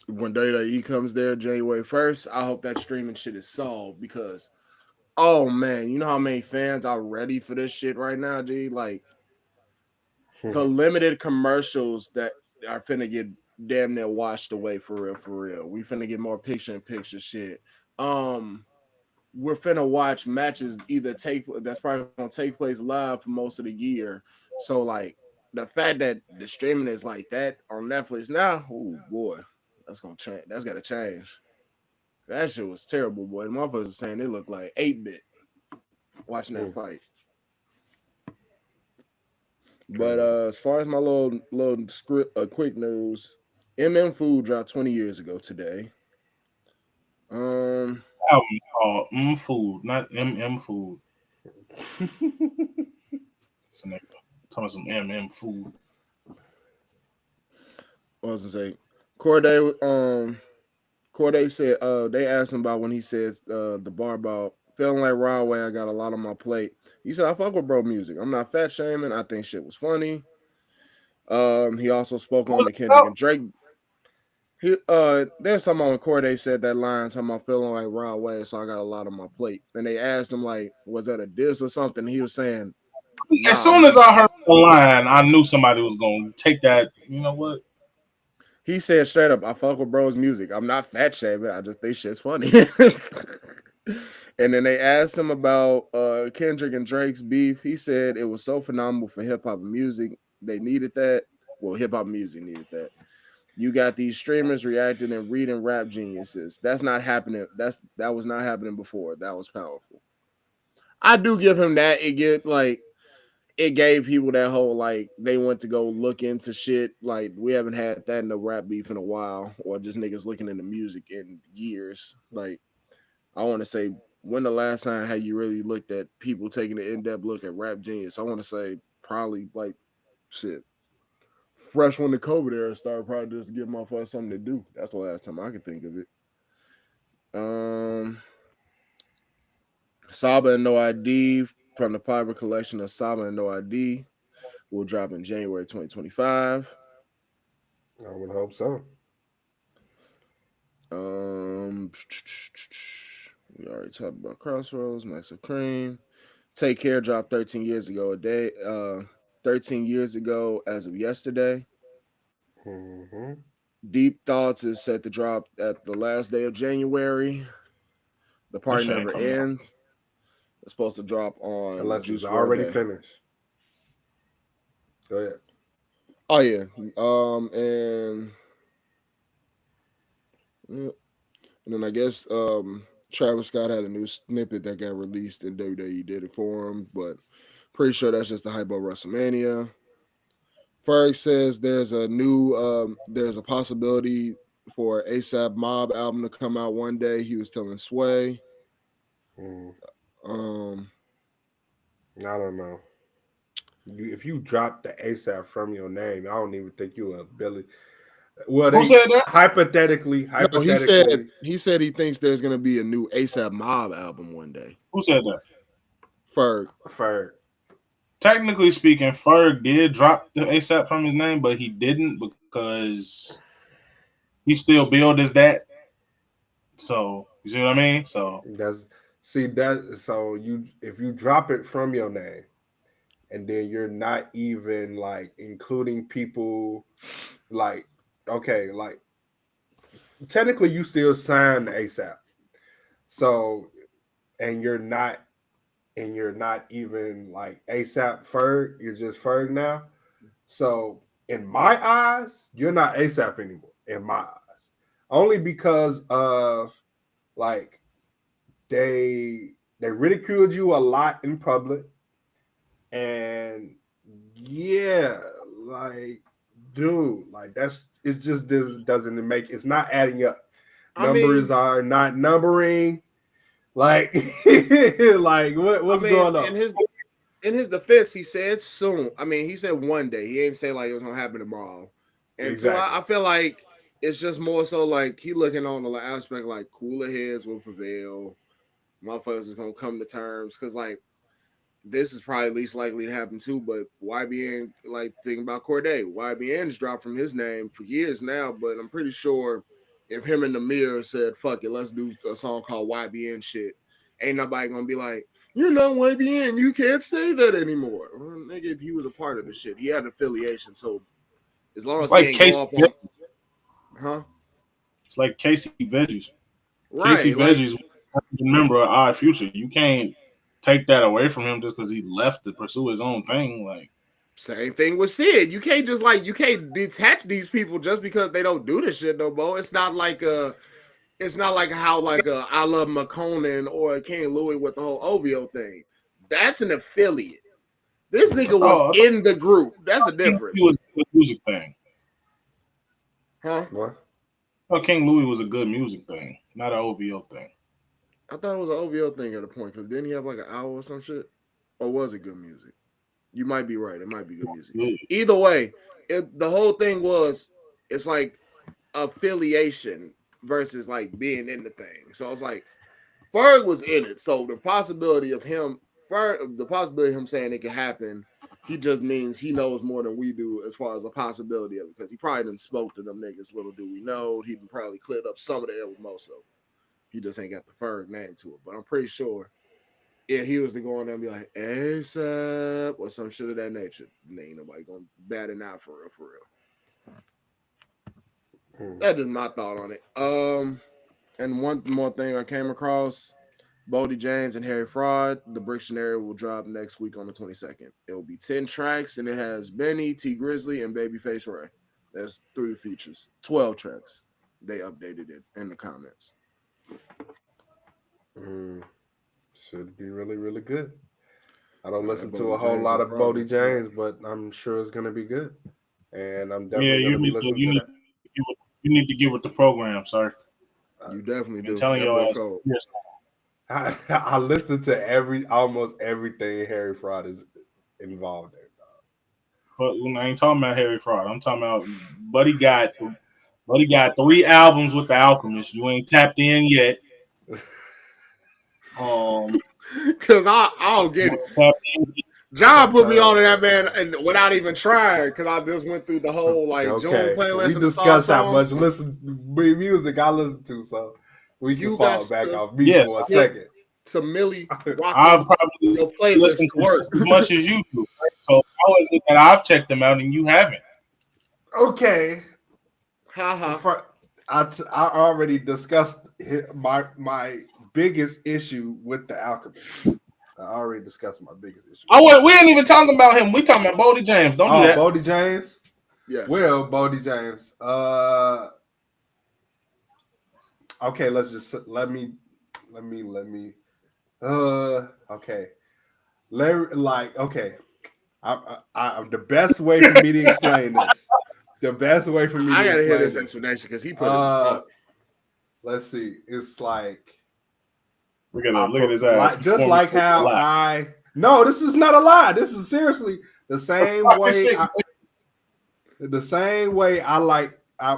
WWE comes there January 1st, I hope that streaming shit is solved because oh man, you know how many fans are ready for this shit right now, G? Like the limited commercials that are finna get damn near washed away for real. We finna get more picture-in-picture shit. We're finna watch matches that's probably gonna take place live for most of the year. So like the fact that the streaming is like that on Netflix now, oh boy, that's gonna change. That's gotta change. That shit was terrible, boy. The motherfuckers were saying it looked like 8-bit watching that fight. But as far as my little quick news, Food dropped 20 years ago today. Album called Food, not Food. Talking about some Food. What was I say? Cordae said they asked him about when he said the bar about feeling like Raw Way, I got a lot on my plate. He said, I fuck with bro music. I'm not fat shaming. I think shit was funny. He also spoke on the Kendrick and Drake. There's someone on Cordae said that line, talking about feeling like Raw Way, so I got a lot on my plate. And they asked him, like, was that a diss or something? He was saying, nah. As soon as I heard the line, I knew somebody was going to take that. You know what? He said straight up, I fuck with bro's music. I'm not fat shaming. I just think shit's funny. And then they asked him about Kendrick and Drake's beef. He said it was so phenomenal for hip hop and music. They needed that. Well, hip hop music needed that. You got these streamers reacting and reading rap geniuses. That's not happening. That was not happening before. That was powerful. I do give him that. it gave people that whole like they went to go look into shit. Like we haven't had that in the rap beef in a while, or just niggas looking into music in years. Like I want to say, when the last time had you really looked at people taking an in-depth look at Rap Genius? I want to say probably like shit. Fresh when the COVID era started, probably just to give motherfuckers something to do. That's the last time I can think of it. Saba and No ID from the Piper collection of Saba and No ID will drop in January 2025. I would hope so. We already talked about Crossroads, Maxo Kream. Take Care dropped 13 years ago 13 years ago as of yesterday. Mm-hmm. Deep Thoughts is set to drop at the last day of January. The Party Never Ends. It's supposed to drop on unless Juice it's already Day. finished. Go ahead. Oh yeah. And then I guess Travis Scott had a new snippet that got released and WWE did it for him, but pretty sure that's just the hype of WrestleMania. Ferg says there's a possibility for ASAP Mob album to come out one day. He was telling Sway. I don't know. If you drop the ASAP from your name, I don't even think you a Billy. Well, Who said that? Hypothetically, No, he said he thinks there's gonna be a new ASAP Mob album one day. Who said that? Ferg. Technically speaking, Ferg did drop the ASAP from his name, but he didn't because he still billed as that. So you see what I mean? So if you drop it from your name, and then you're not even like including people, like okay, like technically you still signed ASAP. So and you're not even like ASAP Ferg, you're just Ferg now. So in my eyes, you're not ASAP anymore. In my eyes, only because of like they ridiculed you a lot in public, and yeah, like dude, like it's just doesn't make it's not adding up. Numbers are not numbering. Like, like what's going on? In his defense, he said soon. I mean, he said one day. He ain't say like it was gonna happen tomorrow. And exactly. So I feel like it's just more so like he looking on the aspect like cooler heads will prevail. Motherfuckers is gonna come to terms because like this is probably least likely to happen too. But YBN, like thinking about Cordae, YBN's dropped from his name for years now. But I'm pretty sure if him and the Mirror said, fuck it, let's do a song called YBN shit, ain't nobody gonna be like, you're not YBN, you can't say that anymore. Well, nigga, he was a part of the shit. He had affiliation. So as long as he ain't go up on it's like Casey Veggies. Right. Casey Veggies remember Odd Future. You can't take that away from him just because he left to pursue his own thing. Like same thing with Sid. You can't just like you can't detach these people just because they don't do this shit no more. It's not like how like I Love McConan or King Louis with the whole OVO thing. That's an affiliate. This nigga was in the group. That's a difference. He was a music thing. Huh? What? Well, King Louis was a good music thing, not an OVO thing. I thought it was an OVO thing at a point because didn't he have like an hour or some shit? Or was it good music? You might be right. It might be good music. Either way, the whole thing was it's like affiliation versus like being in the thing. So it's like Ferg was in it. So the possibility of him saying it could happen, he just means he knows more than we do as far as the possibility of it. Because he probably didn't spoke to them niggas. Little do we know, he probably cleared up some of the air with most of them. He just ain't got the Ferg name to it. But I'm pretty sure if he was to go on there and be like ASAP or some shit of that nature, ain't nobody gonna bat an eye for real. That is my thought on it. And one more thing I came across, Bodie James and Harry Fraud, the Brictionary will drop next week on the 22nd. It will be 10 tracks, and it has Benny, T Grizzly, and Babyface Ray. That's 3 features, 12 tracks. They updated it in the comments. Should be really, really good. I don't listen to a whole lot of Bodie James, but I'm sure it's gonna be good. And I'm definitely gonna be listening to that. You need to get with the program, sir. You definitely do. I'm telling your ass. I listen to almost everything Harry Fraud is involved in. But I ain't talking about Harry Fraud. I'm talking about Buddy got 3 albums with the Alchemist. You ain't tapped in yet. Because I don't get it. John put me on to that, man, and without even trying, because I just went through the whole June playlist. We discussed how much music I listen to, so we can fall back off me for a second. To Millie, I'll probably your playlist listen to work as much as you do. Right? So how is it that I've checked them out and you haven't? Okay, I already discussed my biggest issue with the Alchemist. I already discussed my biggest issue. We ain't even talking about him. We talking about Bodie James. Don't do that. Bodie James? Yes. Well, Bodie James. Okay, let me. Okay. I'm the best way for me to explain this. The best way for me I to gotta hear this explain explanation because he put it up. Let's see. It's like look at his ass. Just like how no, this is not a lie. This is seriously the same way. The same way I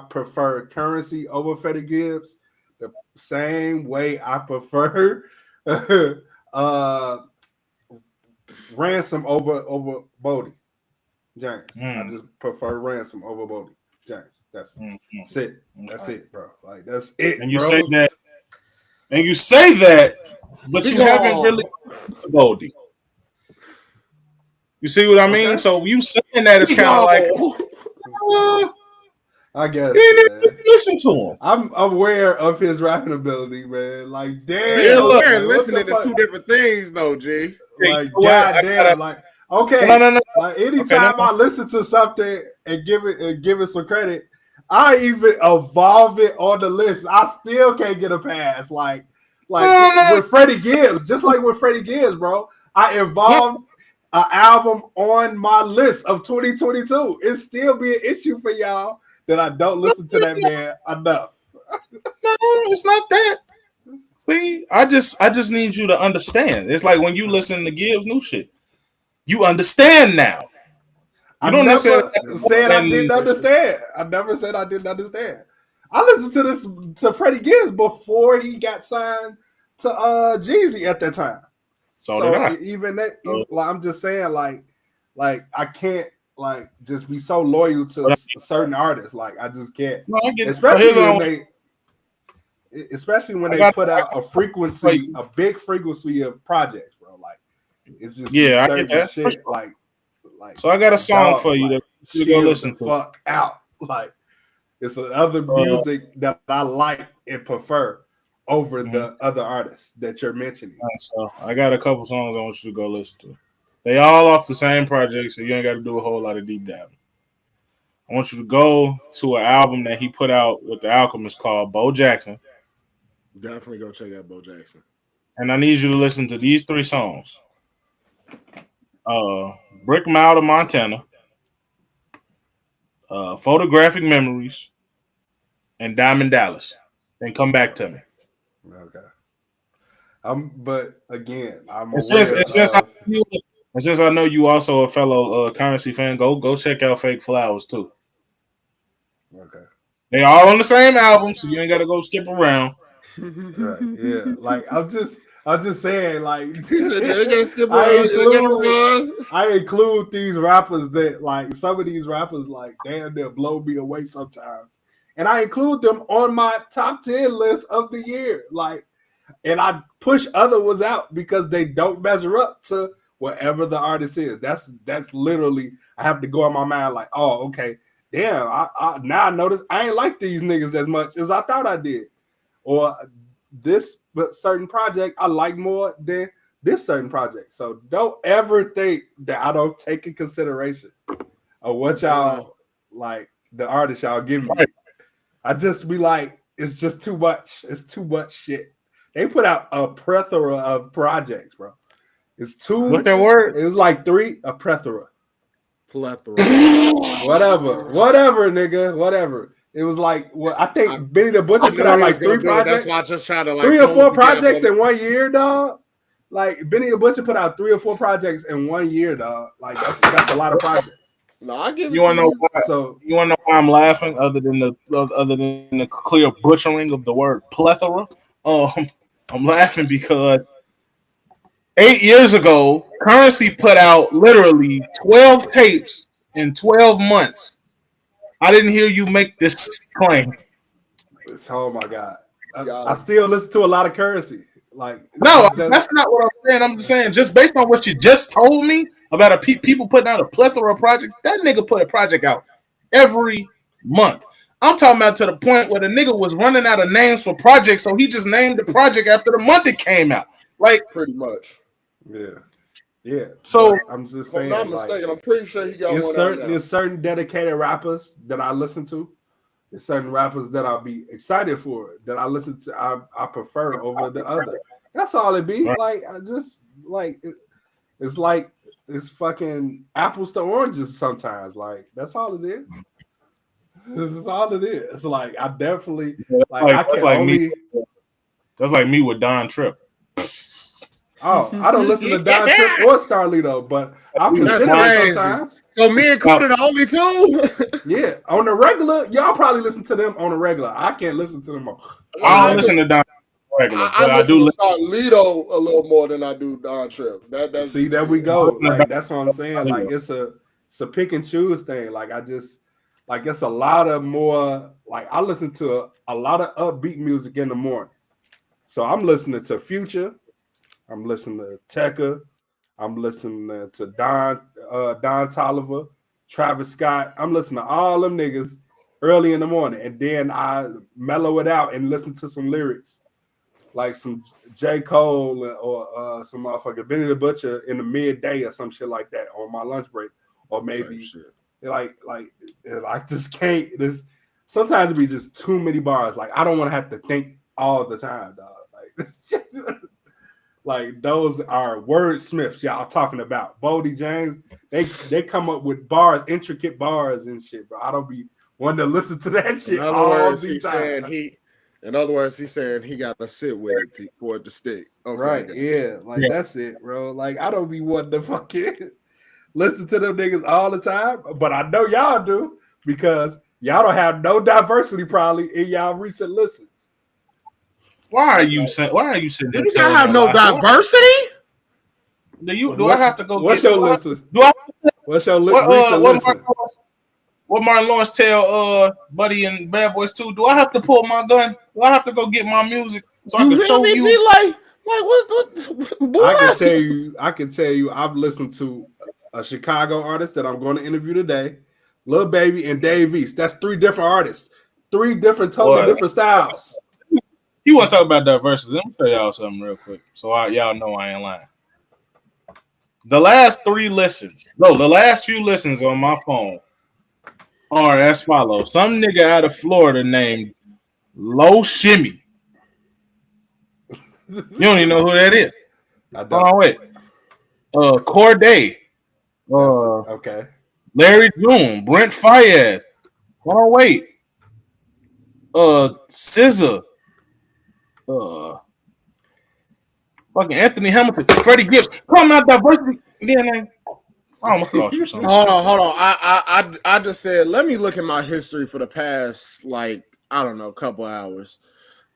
prefer Currency over Freddie Gibbs. The same way I prefer Ransom over Bodie James. I just prefer Ransom over Bodie James. That's it. That's it, bro. Like that's it. And you bro. say that, but you haven't really Bodie. You see what I mean? Okay. So you saying that is kind of like I guess. Listen to him. I'm aware of his rapping ability, man. Like, damn. Being aware and listening is 2 different things, though, G. Like, goddamn. Like, okay. No. Like, anytime I listen to something and give it some credit, I even evolve it on the list. I still can't get a pass. Like with Freddie Gibbs, just like with Freddie Gibbs, bro. I evolved an album on my list of 2022. It still be an issue for y'all that I don't listen to that man enough. No, it's not that. See, I just need you to understand. It's like when you listen to Gibbs' new shit, you understand now. I don't necessarily said I didn't understand. I never said I didn't understand. I listened to Freddie Gibbs before he got signed to Jeezy at that time. So even that, I'm just saying, like I can't just be so loyal to certain artists. Like I just can't. No, especially when they put out a big frequency of projects, bro. Like it's just I get that. Shit. Like. So I got a song for you that you go listen to. Fuck out. Like it's other music that I like and prefer over the other artists that you're mentioning. So I got a couple songs I want you to go listen to. They all off the same project, so you ain't got to do a whole lot of deep diving. I want you to go to an album that he put out with the Alchemist called Bo Jackson. Definitely go check out Bo Jackson. And I need you to listen to these 3 songs. Brick Mile to Montana, Photographic Memories, and Diamond Dallas. Then come back to me. Okay. But again, since I know you also a fellow Currency fan, go check out Fake Flowers too. Okay. They all on the same album, so you ain't got to go skip around. Right. Yeah. Like I'm just saying, like I include these rappers that like some of these rappers like damn they'll blow me away sometimes. And I include them on my top 10 list of the year. Like, and I push other ones out because they don't measure up to whatever the artist is. That's literally I have to go in my mind like, oh, okay, damn, I now I notice I ain't like these niggas as much as I thought I did. Or this certain project I like more than this certain project. So don't ever think that I don't take in consideration of what y'all like the artists y'all give me. I just be like, it's just too much. It's too much shit. They put out a plethora of projects, bro. It's two. What's that word? It was like three. A plethora. Plethora. Whatever, nigga. Whatever. It was like I think Benny the Butcher put out like 3 projects. That's why I just try to like 3 or 4 projects in 1 year, dog. Like Benny the Butcher put out 3 or 4 projects in 1 year, dog. Like that's a lot of projects. No, I give it. You want to know why? So you want to know why I'm laughing? Other than the clear butchering of the word plethora, I'm laughing because 8 years ago, Currency put out literally 12 tapes in 12 months. I didn't hear you make this claim. Oh my god, I still listen to a lot of Currency. Like no, that's not what I'm saying. I'm just saying, just based on what you just told me about people putting out a plethora of projects, that nigga put a project out every month. I'm talking about to the point where the nigga was running out of names for projects, so he just named the project after the month it came out. Like pretty much. Yeah. So I'm just saying. If I'm not mistaken, I'm pretty sure he got one. There's certain dedicated rappers that I listen to. There's certain rappers that I'll be excited for that I listen to. I prefer over the other. That's all it be. Like I just like it's like it's fucking apples to oranges sometimes. Like that's all it is. This is all it is. It's like I definitely I can only. That's like me with Don Tripp. Oh, I don't listen to Don Tripp or Starlito, but I'll consider it sometimes. So me and Cordae the only two? Yeah, on the regular, y'all probably listen to them on the regular. I can't listen to them on. I don't listen to Don regular, but I do listen to Starlito a little more than I do Don Tripp. See, there we go. Like that's what I'm saying. Like it's a pick and choose thing. Like I just like it's a lot of more. Like I listen to a lot of upbeat music in the morning. So I'm listening to Future. I'm listening to Tekka. I'm listening to Don Toliver, Travis Scott. I'm listening to all them niggas early in the morning, and then I mellow it out and listen to some lyrics, like some J. Cole or some motherfucker Benny the Butcher in the midday or some shit like that on my lunch break, or maybe like I just can't. There's sometimes it be just too many bars. Like I don't want to have to think all the time, dog. Like it's just. Like those are wordsmiths y'all talking about. Boldy James, they come up with bars, intricate bars and shit, bro. I don't be wanting to listen to that shit. In other words, he's saying he got to sit with it for it to stick. Okay, right? Yeah, like that's it, bro. Like I don't be wanting to fucking listen to them niggas all the time, but I know y'all do because y'all don't have no diversity probably in y'all recent listens. Why are you saying? You don't have no diversity. Do I have to go? What's your list? What's your list? What Martin Lawrence tell Buddy and Bad Boys 2? Do I have to pull my gun? Do I have to go get my music so I can show you? Like what? Boy? I can tell you. I've listened to a Chicago artist that I'm going to interview today, Lil Baby and Dave East. That's 3 different artists, 3 different totally different styles. You want to talk about diversity? Let me tell y'all something real quick, so y'all know I ain't lying. The last few listens on my phone are as follows: some nigga out of Florida named Low Shimmy. You don't even know who that is. I don't. Hold on, wait. Cordae. Okay. Larry June, Brent Fayez. Hold on, wait. SZA. Fucking Anthony Hamilton, Freddie Gibbs. Talking about diversity. I almost lost you something. Hold on. I just said, let me look at my history for the past, couple hours.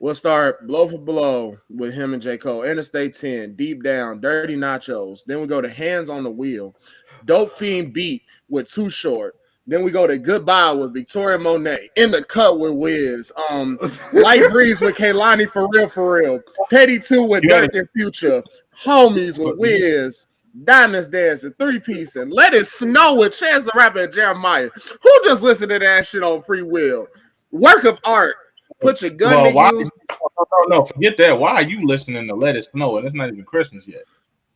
We'll start Blow for Blow with him and J. Cole. Interstate 10, Deep Down, Dirty Nachos. Then we go to Hands on the Wheel. Dope Fiend Beat with Too Short. Then we go to Goodbye with Victoria Monet. In the Cut with Wiz. Light Breeze with Kaylani For Real. Petty 2 with Dirk and Future. Homies with Wiz. Diamonds Dancing, 3-piece, and Let It Snow with Chance the Rapper and Jeremiah. Who just listened to that shit on Free Will? Work of art. Put your gun to use. No, forget that. Why are you listening to Let It Snow? And it's not even Christmas yet.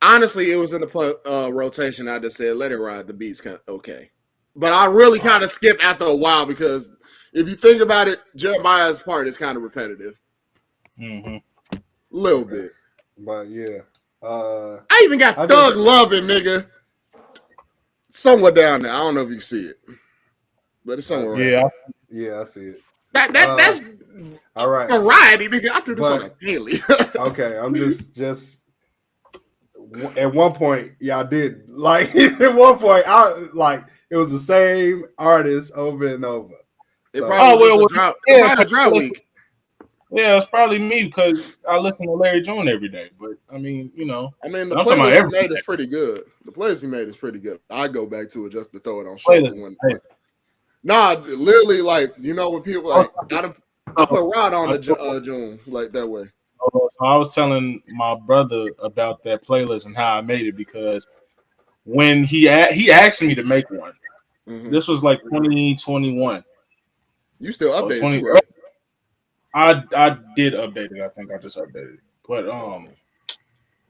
Honestly, it was in the rotation. I just said, let it ride. The beat's kind of okay. But I really kind of skip after a while because if you think about it, Jeremiah's part is kind of repetitive. Mm-hmm. Little bit. But yeah. I even got Thug Lovin', nigga. Somewhere down there. I don't know if you can see it, but it's somewhere. Yeah, I see it. That's all right. Variety, nigga. I do this on a daily. Okay, I'm just at one point, y'all did like at one point, it was the same artist over and over. It probably was a drought week. Yeah, it's probably me because I listen to Larry June every day. But I mean, the playlist he made is pretty good. The playlist he made is pretty good. I go back to it just to throw it on shuffle. Nah, literally, like when people like I put Rod on the June like that way. So I was telling my brother about that playlist and how I made it because when he asked me to make one, this was like 2021. You still updated too, right? I did update it. I think I just updated it. But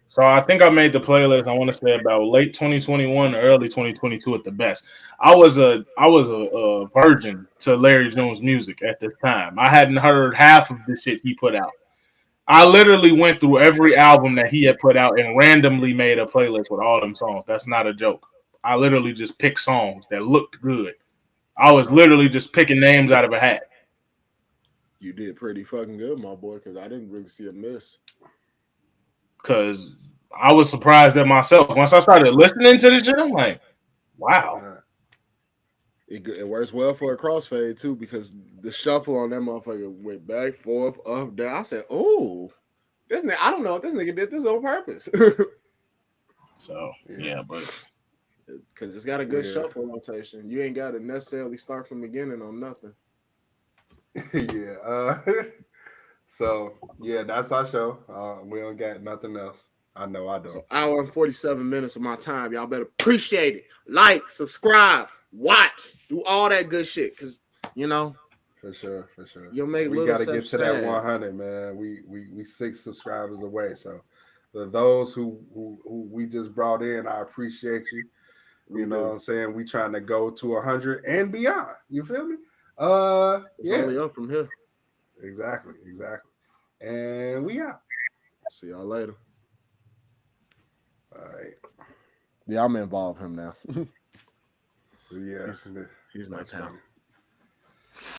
so I think I made the playlist. I want to say about late 2021 or early 2022 at the best. I was a virgin to Larry Jones' music at this time. I hadn't heard half of the shit he put out. I literally went through every album that he had put out and randomly made a playlist with all them songs. That's not a joke. I literally just picked songs that looked good. I was literally just picking names out of a hat. You did pretty fucking good, my boy, because I didn't really see a miss. Because I was surprised at myself. Once I started listening to this shit, I'm like, wow. It works well for a crossfade, too, because the shuffle on that motherfucker went back, forth, up, down. I said, oh, this nigga, I don't know if this nigga did this on purpose. So, yeah, but... Because it's got a good shuffle rotation. You ain't got to necessarily start from the beginning on nothing. So that's our show. We don't got nothing else. I know I don't. So hour and 47 minutes of my time. Y'all better appreciate it. Like, subscribe, watch, do all that good shit. Because for sure. You'll make we gotta get to that 100, man. We 6 subscribers away. So for those who we just brought in, I appreciate you. You know what I'm saying? We trying to go to 100 and beyond. You feel me? It's only up from here. Exactly. And we out. See y'all later. All right. Yeah, I'm involved him now. Yeah. He's my pal.